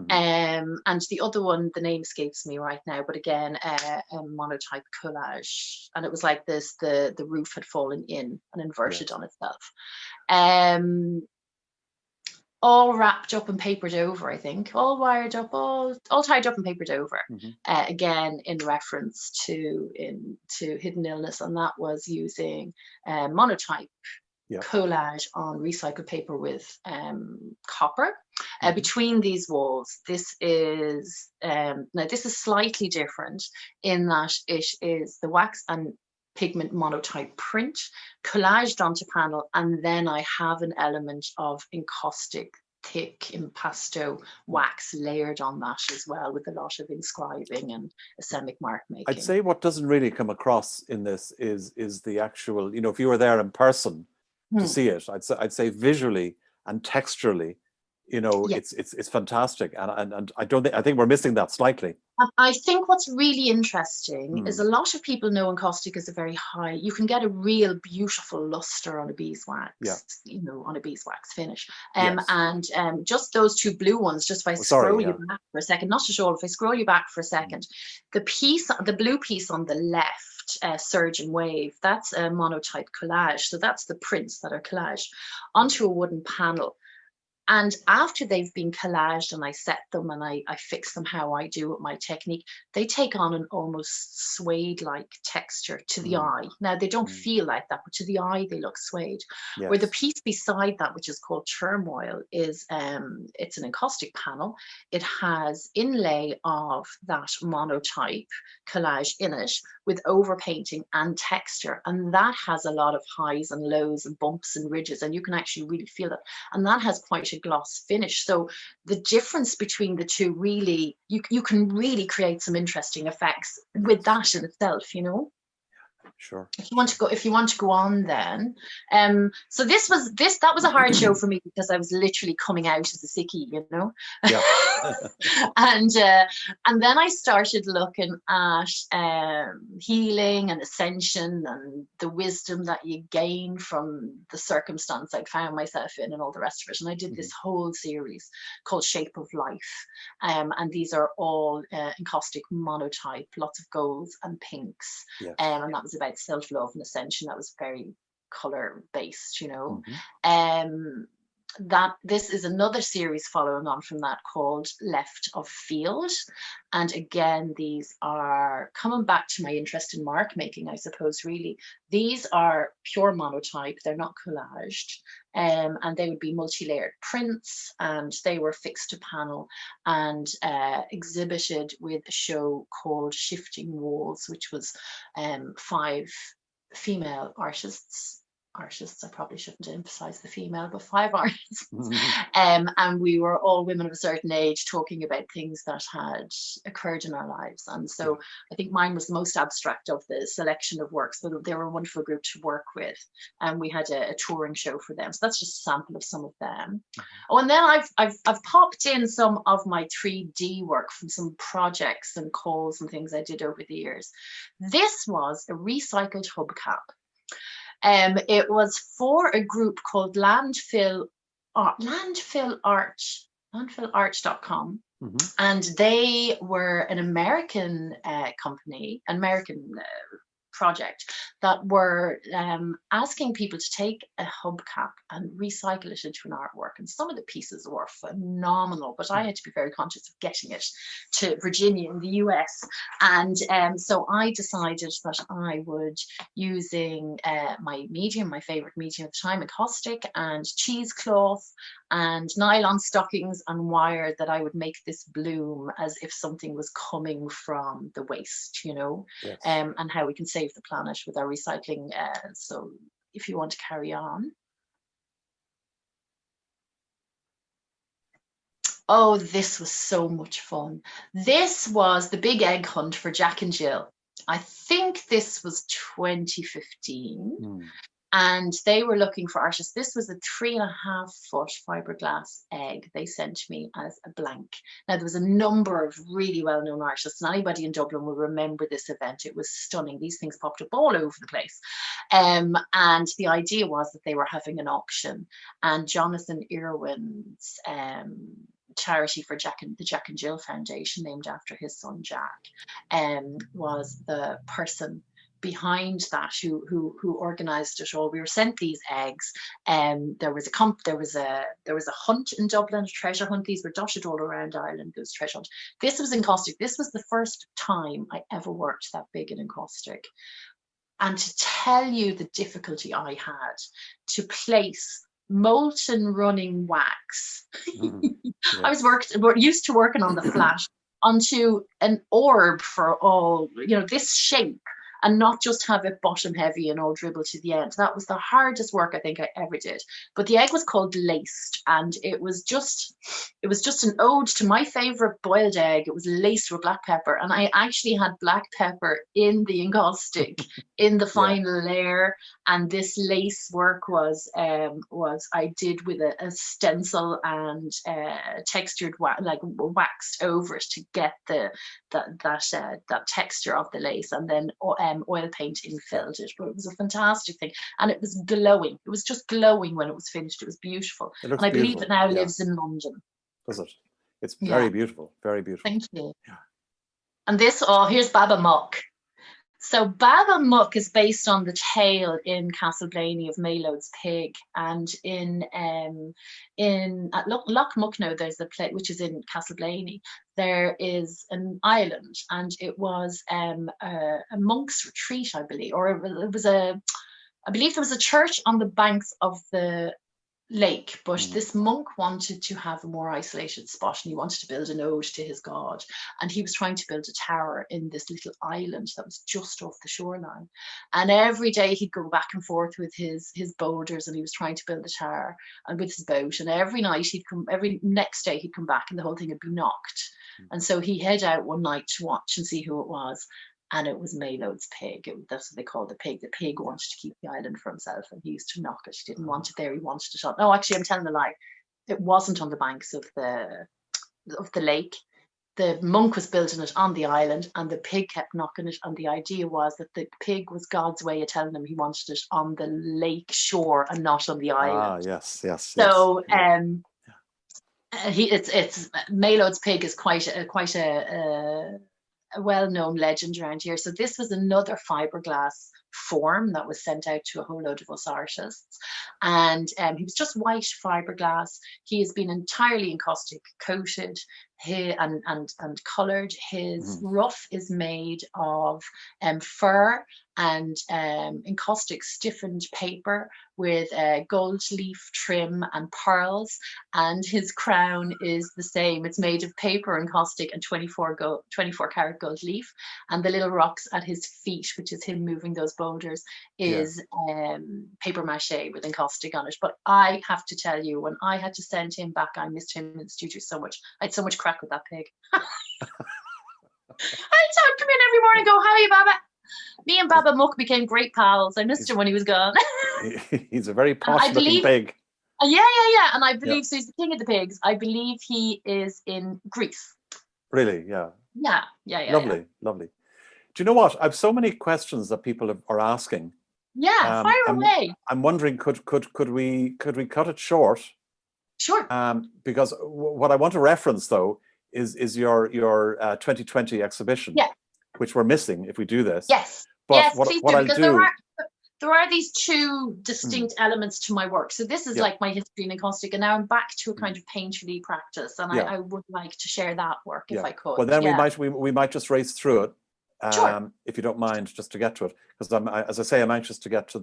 And the other one, the name escapes me right now, but again, a monotype collage, and it was like this: the roof had fallen in and inverted on itself. All wrapped up and papered over, I think, all wired up, all tied up and papered over. Again, in reference to hidden illness, and that was using monotype collage on recycled paper with copper. Between these walls, this is now this is slightly different in that it is the wax and pigment monotype print collaged onto panel, and then I have an element of encaustic thick impasto wax layered on that as well, with a lot of inscribing and asemic mark making. I'd say what doesn't really come across in this is the actual, you know, if you were there in person to see it, I'd say visually and texturally you know, Yeah. it's fantastic, and I think we're missing that slightly. I think what's really interesting is a lot of people know encaustic is a very high, you can get a real beautiful luster on a beeswax, you know, on a beeswax finish. And just those two blue ones, just if I scroll you back for a second, not at all, if I scroll you back for a second, the blue piece on the left, Surge and Wave, that's a monotype collage. So that's the prints that are collaged onto a wooden panel. And after they've been collaged and I set them and I fix them how I do with my technique, they take on an almost suede-like texture to the eye. Now, they don't feel like that, but to the eye, they look suede. Yes. Where the piece beside that, which is called Turmoil, is it's an encaustic panel. It has inlay of that monotype collage in it with overpainting and texture. And that has a lot of highs and lows and bumps and ridges, and you can actually really feel it. And that has quite a gloss finish. So the difference between the two, really, you can really create some interesting effects with that in itself, you know. Sure. If you want to go on then. So that was a hard show for me because I was literally coming out as a sickie, you know. Yeah. and then I started looking at healing and ascension and the wisdom that you gain from the circumstance I'd found myself in and all the rest of it. And I did this whole series called Shape of Life. And these are all encaustic monotype, lots of golds and pinks. Yes. And that was about self-love and ascension. That was very color based, you know. That this is another series following on from that called Left of Field, and again these are coming back to my interest in mark making, I suppose. Really, these are pure monotype, they're not collaged, and they would be multi-layered prints, and they were fixed to panel and exhibited with a show called Shifting Walls, which was 5 female artists, I probably shouldn't emphasize the female, but 5 artists. And we were all women of a certain age talking about things that had occurred in our lives. And so I think mine was the most abstract of the selection of works, but they were a wonderful group to work with. And we had a touring show for them. So that's just a sample of some of them. Oh, and then I've popped in some of my 3D work from some projects and calls and things I did over the years. This was a recycled hubcap. It was for a group called landfillart.com. And they were an American company, an American project that were asking people to take a hubcap and recycle it into an artwork. And some of the pieces were phenomenal, but I had to be very conscious of getting it to Virginia in the US. And so I decided that I would, using my favorite medium at the time, Acoustics and cheesecloth and nylon stockings and wire, that I would make this bloom as if something was coming from the waste, you know. Yes. And how we can save the planet with our recycling. So if you want to carry on. Oh, this was so much fun. This was the big egg hunt for Jack and Jill. I think this was 2015. And they were looking for artists. This was a 3.5 foot fiberglass egg they sent me as a blank. Now, there was a number of really well-known artists, and anybody in Dublin will remember this event. It was stunning. These things popped up all over the place. And the idea was that they were having an auction, and Jonathan Irwin's charity for the Jack and Jill Foundation, named after his son Jack, was the person behind that who organized it all. We were sent these eggs, and there was a hunt in Dublin, a treasure hunt. These were dotted all around Ireland. There was a treasure hunt. This was encaustic. This was the first time I ever worked that big in encaustic. And to tell you the difficulty I had to place molten running wax. Yes. I was used to working on the flat onto an orb for all, you know, this shape and not just have it bottom heavy and all dribble to the end. That was the hardest work I think I ever did. But the egg was called Laced, and it was just an ode to my favorite boiled egg. It was laced with black pepper, and I actually had black pepper in the encaustic in the final layer. And this lace work was I did with a stencil and textured waxed over it to get that texture of the lace, and then oil paint infilled it. But it was a fantastic thing, and it was glowing. It was just glowing when it was finished. It was beautiful, and I believe it now lives in London. Does it? It's very beautiful, very beautiful. Thank you. Yeah. And this, here's Baba Muck. So Baba Muck is based on the tale in Castleblaney of Melod's pig, and at Loch Mucknow there's a place which is in Castleblaney. There is an island, and it was a monk's retreat, I believe, or I believe there was a church on the banks of the lake, but this monk wanted to have a more isolated spot, and he wanted to build an ode to his god, and he was trying to build a tower in this little island that was just off the shoreline. And every day he'd go back and forth with his boulders, and he was trying to build a tower and with his boat, and every next day he'd come back and the whole thing had been knocked. And so he head out one night to watch and see who it was. And it was Melod's pig. That's what they called the pig. The pig wanted to keep the island for himself, and he used to knock it. He didn't want it there. He wanted it on. No, actually, I'm telling a lie. It wasn't on the banks of the lake. The monk was building it on the island, and the pig kept knocking it. And the idea was that the pig was God's way of telling him he wanted it on the lake shore and not on the island. Yes. So, it's Melod's pig is quite a well-known legend around here. So this was another fiberglass form that was sent out to a whole load of us artists, and he was just white fiberglass. He has been entirely encaustic coated and colored. His ruff is made of fur and encaustic stiffened paper with gold leaf trim and pearls, and his crown is the same. It's made of paper encaustic and 24 karat gold leaf, and the little rocks at his feet, which is him moving those boulders, is paper mache with encaustic on it. But I have to tell you, when I had to send him back, I missed him in the studio so much. I had so much crack with that pig. I'd come in every morning and go, "How are you, Baba?" Me and Baba Muck became great pals. I missed him when he was gone. He's a very posh looking pig. Yeah. And I believe, so he's the king of the pigs. I believe he is in Greece. Really? Yeah. Yeah. Lovely. Do you know what? I've so many questions that people are asking. Yeah, fire away. I'm wondering, could we cut it short? Sure. Because what I want to reference though is your 2020 exhibition. Yeah. Which we're missing if we do this. Yes. But yes, what please what do, I'll because do. There are these two distinct elements to my work. So this is like my history in encaustic, and now I'm back to a kind of painterly practice, and I would like to share that work if I could. Well, then we might just race through it, if you don't mind, just to get to it, because as I say, I'm anxious to get to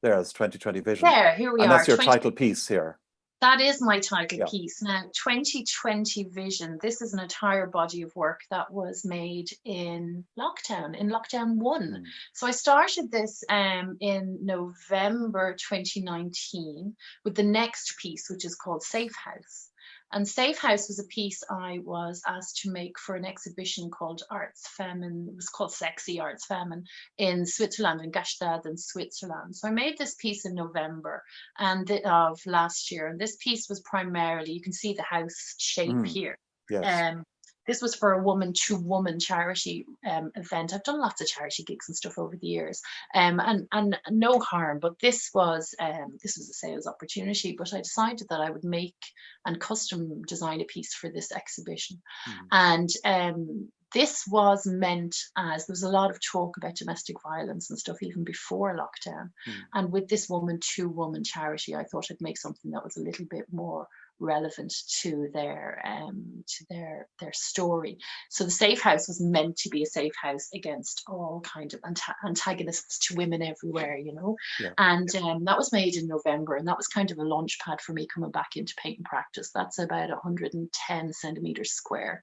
there's 2020 vision. Here we are. And that's your title piece here. That is my title piece. Now, 2020 Vision, this is an entire body of work that was made in lockdown 1. So I started this in November 2019 with the next piece, which is called Safe House. And Safe House was a piece I was asked to make for an exhibition called Arts Femin. It was called Sexy Arts Femin in Switzerland, in Gstaad in Switzerland. So I made this piece in November of last year. And this piece was primarily, you can see the house shape here. Yes. This was for a woman-to-woman charity event. I've done lots of charity gigs and stuff over the years, and no harm. But this was a sales opportunity. But I decided that I would make and custom design a piece for this exhibition, and this was meant as there was a lot of talk about domestic violence and stuff even before lockdown. And with this woman-to-woman charity, I thought I'd make something that was a little bit more relevant to their story. So the Safe House was meant to be a safe house against all kind of antagonists to women everywhere, and that was made in November, and that was kind of a launch pad for me coming back into painting practice. That's about 110 centimeters square.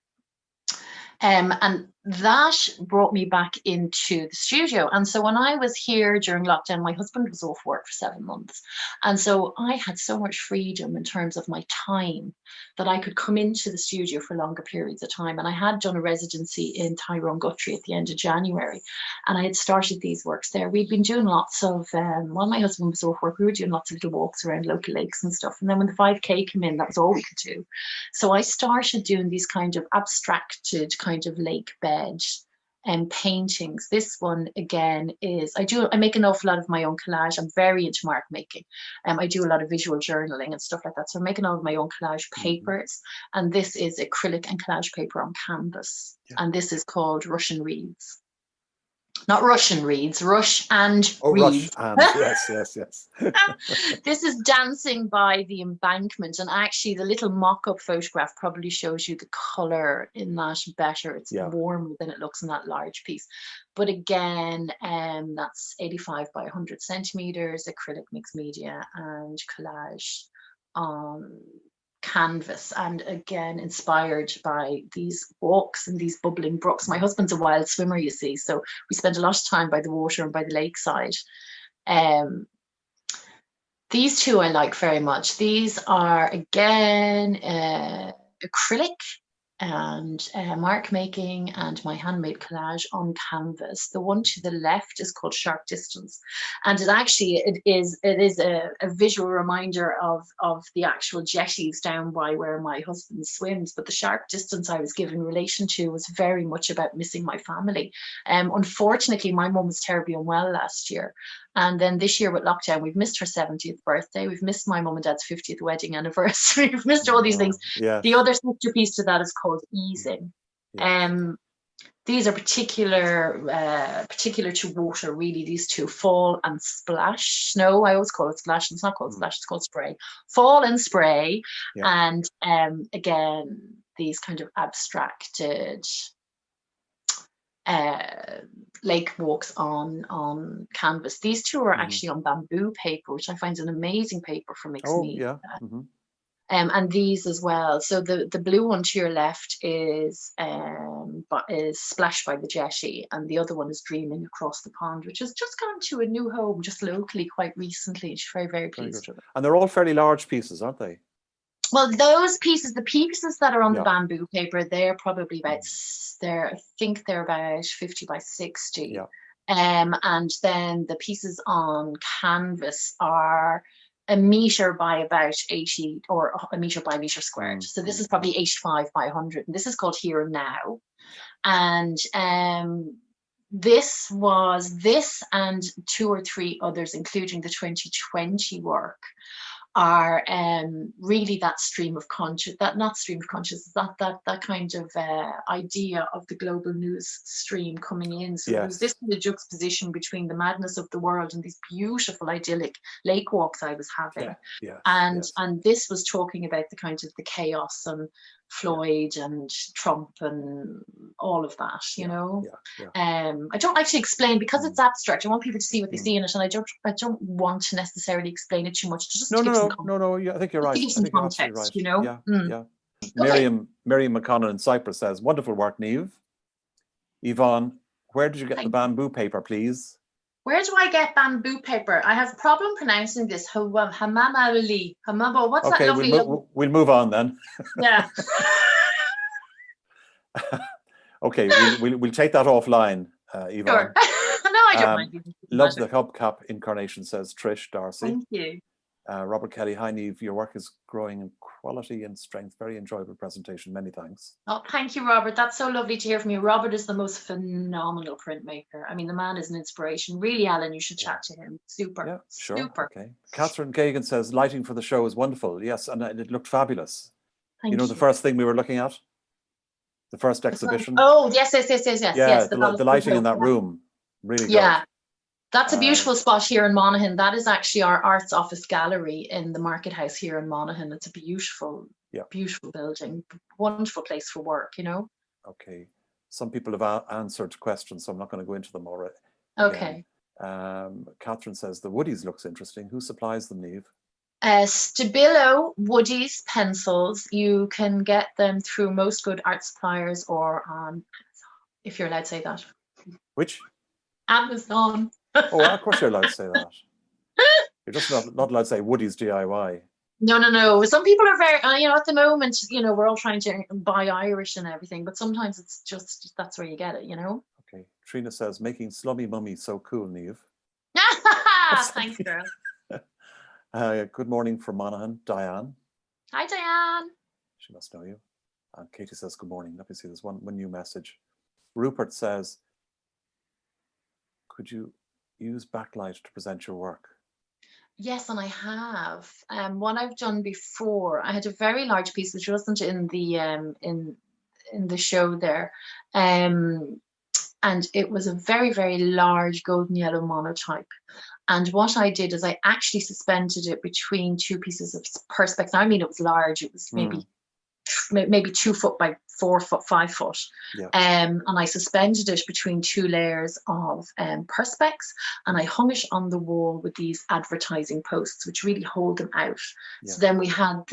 And that brought me back into the studio. And so when I was here during lockdown, my husband was off work for 7 months. And so I had so much freedom in terms of my time that I could come into the studio for longer periods of time. And I had done a residency in Tyrone Guthrie at the end of January. And I had started these works there. We'd been doing lots of, while my husband was off work, we were doing lots of little walks around local lakes and stuff. And then when the 5K came in, that was all we could do. So I started doing these kind of abstracted kind of lake bed and paintings. This one again is I make an awful lot of my own collage. I'm very into mark making. I do a lot of visual journaling and stuff like that. So I'm making all of my own collage papers. And this is acrylic and collage paper on canvas. Yeah. And this is called Russian Reeds. Not Russian reeds, Rush and Reeds. Rush and, yes. This is Dancing by the Embankment. And actually, the little mock-up photograph probably shows you the colour in that better. It's warmer than it looks in that large piece. But again, that's 85 by 100 centimetres, acrylic mixed media and collage on canvas, and again inspired by these walks and these bubbling brooks. My husband's a wild swimmer, you see, so we spend a lot of time by the water and by the lakeside. These two I like very much. These are again acrylic and mark making and my handmade collage on canvas. The one to the left is called Sharp Distance, and it is a visual reminder of the actual jetties down by where my husband swims. But the sharp distance I was given relation to was very much about missing my family. Unfortunately, my mum was terribly unwell last year. And then this year with lockdown, we've missed her 70th birthday. We've missed my mum and dad's 50th wedding anniversary. We've missed all these things. Yes. The other sister piece to that is called Easing. Yes. These are particular to water, really, these two, Fall and Splash. No, I always call it Splash. It's not called Splash, it's called Spray. Fall and Spray. Yeah. And again, these kind of abstracted lake walks on canvas. These two are actually on bamboo paper, which I find an amazing paper for mixed media. And these as well. So the blue one to your left is Splash by the Jetty, and the other one is Dreaming Across the Pond, which has just gone to a new home just locally quite recently. She's very, very pleased with it. And they're all fairly large pieces, aren't they? Well, those pieces, the pieces that are on the bamboo paper, they're probably about, I think they're about 50 by 60. Yeah. And then the pieces on canvas are a metre by about 80, or a metre by metre squared. So this is probably 85 by 100. And this is called Here and Now. And this and 2 or 3 others, including the 2020 work, are really that stream of consciousness, that kind of idea of the global news stream coming in. So there's this kind of juxtaposition between the madness of the world and these beautiful idyllic lake walks I was having. And this was talking about the kind of the chaos and Floyd and Trump and all of that, you know. I don't like to explain because it's abstract. I want people to see what they see in it, and I don't want to necessarily explain it too much. Just no. Yeah, I think you're right. To give some context, right. You know. Yeah. Miriam McConnell in Cyprus says, "Wonderful work, Niamh. Yvonne, where did you get the bamboo paper, please?" Where do I get bamboo paper? I have a problem pronouncing this. Hamamali. What's that lovely? We'll move on then. Yeah. Okay, we'll take that offline, Yvonne. Sure. No, I don't mind. Loves the hubcap incarnation, says Trish Darcy. Thank you. Robert Kelly, hi Niamh, your work is growing in quality and strength. Very enjoyable presentation. Many thanks. Oh, thank you, Robert. That's so lovely to hear from you. Robert is the most phenomenal printmaker. I mean, the man is an inspiration. Really, Alan, you should chat to him. Super. Yeah, sure. Super. Okay. Catherine Gagan says, lighting for the show is wonderful. Yes, and it looked fabulous. Thank you. The first thing we were looking at? The first exhibition? Oh, yes. Yeah, yes, the lighting in that room. Really good. Yeah. That's a beautiful spot here in Monaghan. That is actually our arts office gallery in the Market House here in Monaghan. It's a beautiful, beautiful building, wonderful place for work, you know. Okay. Some people have answered questions, so I'm not going to go into them already. Okay. Catherine says, the Woodies looks interesting. Who supplies them, Niamh? Stabilo Woody's pencils, you can get them through most good art suppliers or on, if you're allowed to say that. Which? Amazon. Oh, of course you're allowed to say that. You're just not allowed to say Woody's DIY. No. Some people are very, at the moment, we're all trying to buy Irish and everything, but sometimes it's just, that's where you get it, Okay. Trina says, making slummy mummy so cool, Niamh. Thanks, girl. Good morning from Monaghan, Diane. Hi, Diane. She must know you. And Katie says, good morning. Let me see, there's one new message. Rupert says, could you use Backlight to present your work? Yes, and I have. One I've done before. I had a very large piece which wasn't in the show there, and it was a very, very large golden yellow monotype. And what I did is I actually suspended it between two pieces of perspex. Now, I mean, it was large. It was maybe 2 foot by 4 foot, 5 foot. Yeah. And I suspended it between 2 layers of perspex, and I hung it on the wall with these advertising posts, which really hold them out. Yeah. So then we had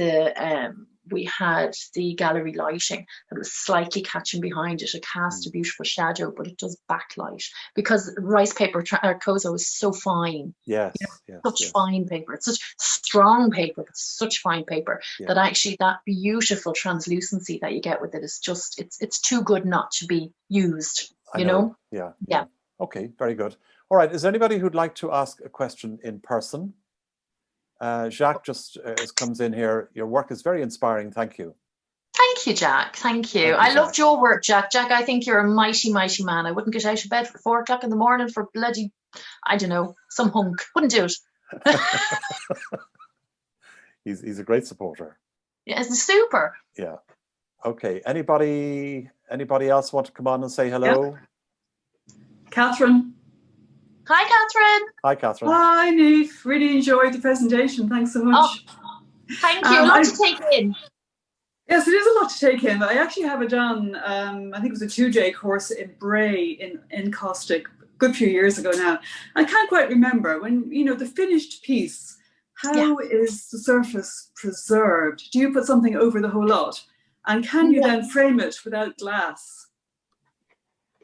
the gallery lighting that was slightly catching behind it. It cast a beautiful shadow, but it does backlight because rice paper Kozo is so fine. Yes, such fine paper. It's such strong paper, but such fine paper that actually that beautiful translucency that you get with it is just it's too good not to be used. You know? Yeah. Okay, very good. All right. Is there anybody who'd like to ask a question in person? Jacques just comes in here. Your work is very inspiring. Thank you. Thank you, Jack. Thank you. I loved your work, Jack. Jack, I think you're a mighty, mighty man. I wouldn't get out of bed for 4 o'clock in the morning for bloody, I don't know, some hunk. Wouldn't do it. He's a great supporter. Yeah, it's super. Yeah. Okay. Anybody else want to come on and say hello? Yep. Catherine. Hi, Catherine. Hi, Catherine. Hi, Niamh. Really enjoyed the presentation. Thanks so much. Oh, thank you. A lot to take in. Yes, it is a lot to take in. I actually have it done. I think it was a 2-day course in Bray in Encaustic, a good few years ago now. I can't quite remember when, the finished piece, how is the surface preserved? Do you put something over the whole lot? And can you then frame it without glass?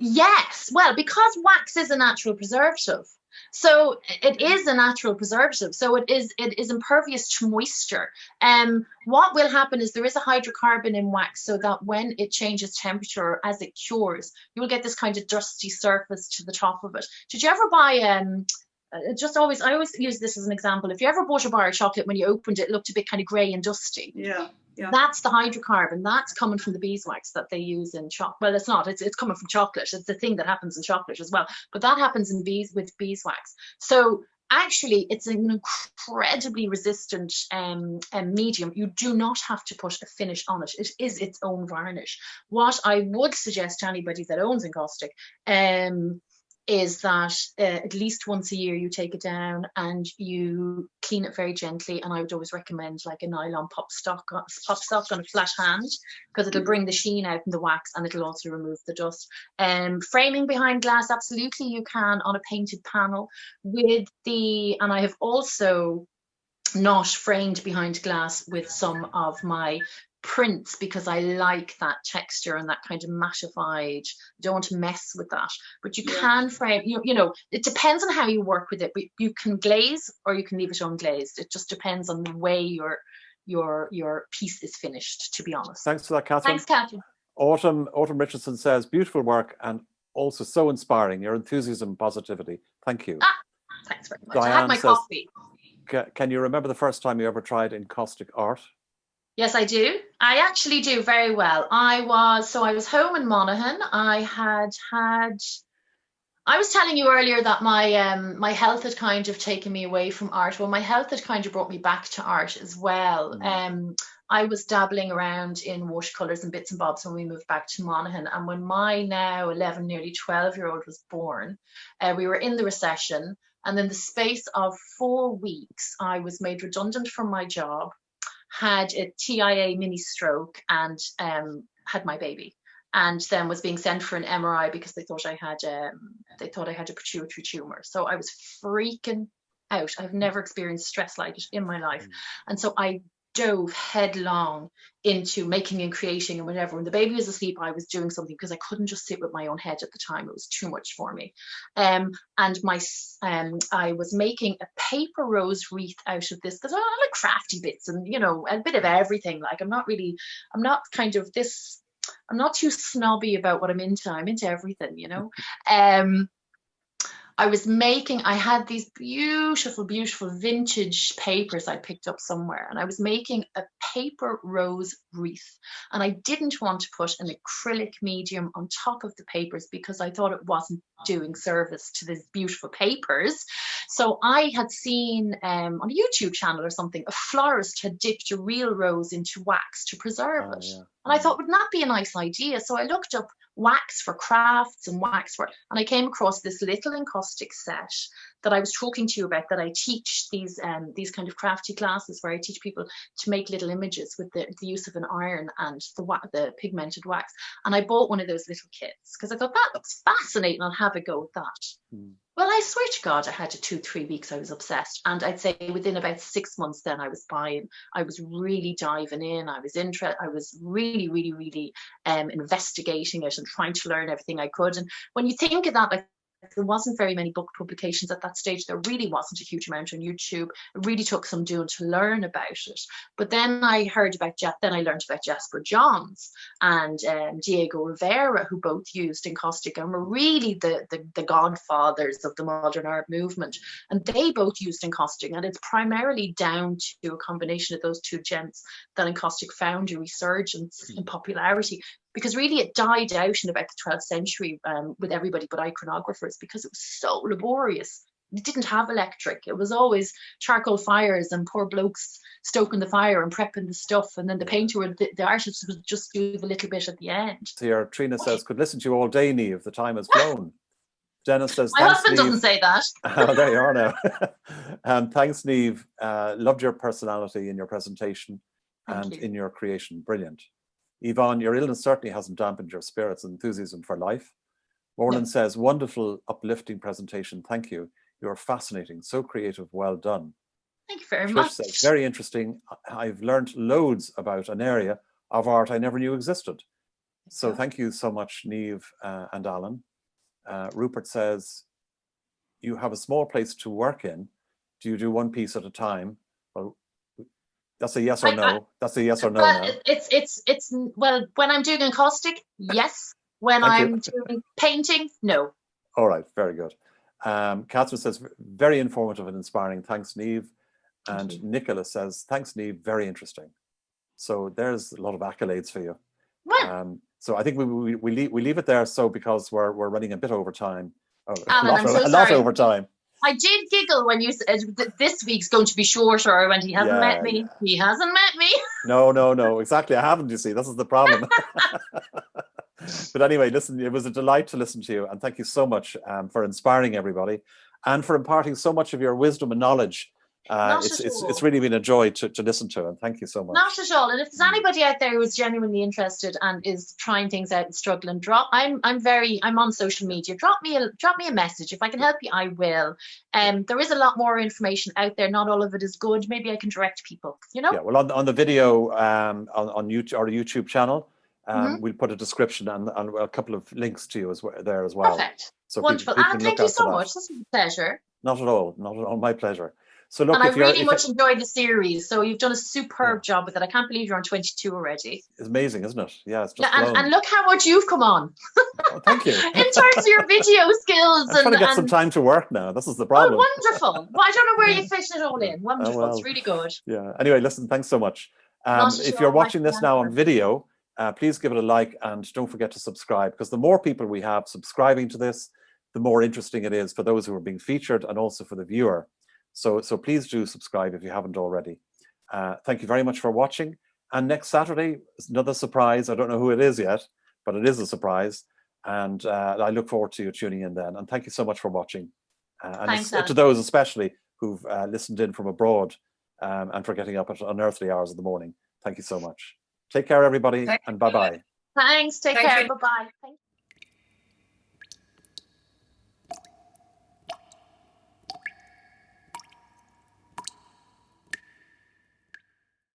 Yes, well, because wax is a natural preservative. So it is a natural preservative. So it is impervious to moisture. What will happen is there is a hydrocarbon in wax, so that when it changes temperature as it cures, you will get this kind of dusty surface to the top of it. Did you ever buy I always use this as an example. If you ever bought a bar of chocolate, when you opened it, it looked a bit kind of grey and dusty. Yeah. That's the hydrocarbon. That's coming from the beeswax that they use in chocolate. Well, it's not. It's coming from chocolate. It's the thing that happens in chocolate as well. But that happens in with beeswax. So actually, it's an incredibly resistant medium. You do not have to put a finish on it. It is its own varnish. What I would suggest to anybody that owns Encaustic is that at least once a year you take it down and you clean it very gently, and I would always recommend like a nylon pop sock on a flat hand, because it'll bring the sheen out in the wax and it'll also remove the dust. Framing behind glass, absolutely you can on a painted panel and I have also not framed behind glass with some of my prints because I like that texture and that kind of mattified. Don't want to mess with that, but you can frame. It depends on how you work with it. But you can glaze or you can leave it unglazed. It just depends on the way your piece is finished. To be honest. Thanks for that, Catherine. Thanks, Catherine. Autumn Richardson says, "Beautiful work and also so inspiring. Your enthusiasm and positivity. Thank you." Thanks very much. Diane I had my coffee. Can you remember the first time you ever tried encaustic art? Yes, I do. I actually do very well. I was home in Monaghan. I was telling you earlier that my health had kind of taken me away from art. Well, my health had kind of brought me back to art as well. I was dabbling around in watercolors and bits and bobs when we moved back to Monaghan. And when my now 11, nearly 12-year-old was born, we were in the recession. And in the space of 4 weeks, I was made redundant from my job, had a TIA mini stroke, and had my baby, and then was being sent for an MRI because they thought I had a pituitary tumor. So I was freaking out. I've never experienced stress like it in my life. And so I dove headlong into making and creating and whatever. When the baby was asleep, I was doing something because I couldn't just sit with my own head at the time. It was too much for me. And I was making a paper rose wreath out of this because I like crafty bits and, you know, a bit of everything. Like I'm not too snobby about what I'm into. I'm into everything, you know. I had these beautiful, beautiful vintage papers I picked up somewhere, and I was making a paper rose wreath. And I didn't want to put an acrylic medium on top of the papers because I thought it wasn't doing service to these beautiful papers. So I had seen on a YouTube channel or something, a florist had dipped a real rose into wax to preserve it. Yeah. And I thought, wouldn't that be a nice idea? So I looked up wax for crafts and and I came across this little encaustic set that I was talking to you about, that I teach these kind of crafty classes where I teach people to make little images with the use of an iron and the pigmented wax. And I bought one of those little kits because I thought that looks fascinating. I'll have a go at that. Well, I swear to God, I had 2-3 weeks. I was obsessed. And I'd say within about 6 months, then I was really diving in. I was interested. I was really, really, really investigating it and trying to learn everything I could. And when you think of that, like, there wasn't very many book publications at that stage. There really wasn't a huge amount on YouTube. It really took some doing to learn about it. But then I learned about Jasper Johns and Diego Rivera, who both used encaustic and were really the godfathers of the modern art movement. And they both used encaustic, and it's primarily down to a combination of those two gents that encaustic found a resurgence in popularity. Because really it died out in about the 12th century with everybody but iconographers, because it was so laborious. It didn't have electric. It was always charcoal fires and poor blokes stoking the fire and prepping the stuff. And then the painter, the artist would just do the little bit at the end. So here, Trina says, could listen to you all day, Niamh, the time has flown. Dennis says, my husband doesn't say that. Oh, there you are now. Thanks, Niamh. Loved your personality in your presentation and in your creation. Brilliant. Yvonne, your illness certainly hasn't dampened your spirits and enthusiasm for life. Morland says, wonderful, uplifting presentation. Thank you. You're fascinating, so creative, well done. Thank you very Trish much. Says, very interesting. I've learned loads about an area of art I never knew existed. So thank you so much, Niamh and Alan. Rupert says, you have a small place to work in. Do you do one piece at a time? Well, that's a yes or no. That's a yes or no. Well, it's well, when I'm doing encaustic, yes. When I'm doing painting, no. All right, very good. Catherine says, very informative and inspiring. Thanks, Niamh. And Nicola says, thanks, Niamh, very interesting. So there's a lot of accolades for you. Well, so I think we leave it there. So because we're running a bit over time, Alan, a lot over time. I did giggle when you said that this week's going to be shorter. I went, he hasn't met me. Yeah. He hasn't met me. No, exactly. I haven't, you see. This is the problem. But anyway, listen, it was a delight to listen to you. And thank you so much for inspiring everybody and for imparting so much of your wisdom and knowledge. It's really been a joy to listen to, and thank you so much. Not at all. And if there's anybody out there who is genuinely interested and is trying things out and struggling, I'm on social media. Drop me a message. If I can help you, I will. There is a lot more information out there. Not all of it is good. Maybe I can direct people. You know. Yeah. Well, on the video on YouTube, our YouTube channel, we'll put a description and a couple of links to you there as well. Perfect. So wonderful. And thank you so much. This was a pleasure. Not at all. My pleasure. So look, and I really much enjoyed the series. So you've done a superb job with it. I can't believe you're on 22 already. It's amazing, isn't it? Yeah, it's just and look how much you've come on. Oh, thank you. In terms of your video skills. I'm trying to get some time to work now. This is the problem. Oh, wonderful. Well, I don't know where you fit it all in. Wonderful. It's really good. Yeah. Anyway, listen, thanks so much. If you're watching this now on video, please give it a like and don't forget to subscribe, because the more people we have subscribing to this, the more interesting it is for those who are being featured and also for the viewer. So please do subscribe if you haven't already. Thank you very much for watching. And next Saturday is another surprise. I don't know who it is yet, but it is a surprise. And I look forward to you tuning in then. And thank you so much for watching. Thanks, to those especially who've listened in from abroad and for getting up at unearthly hours of the morning. Thank you so much. Take care, everybody, and bye-bye. Thanks. Take care. Bye-bye. Thank you.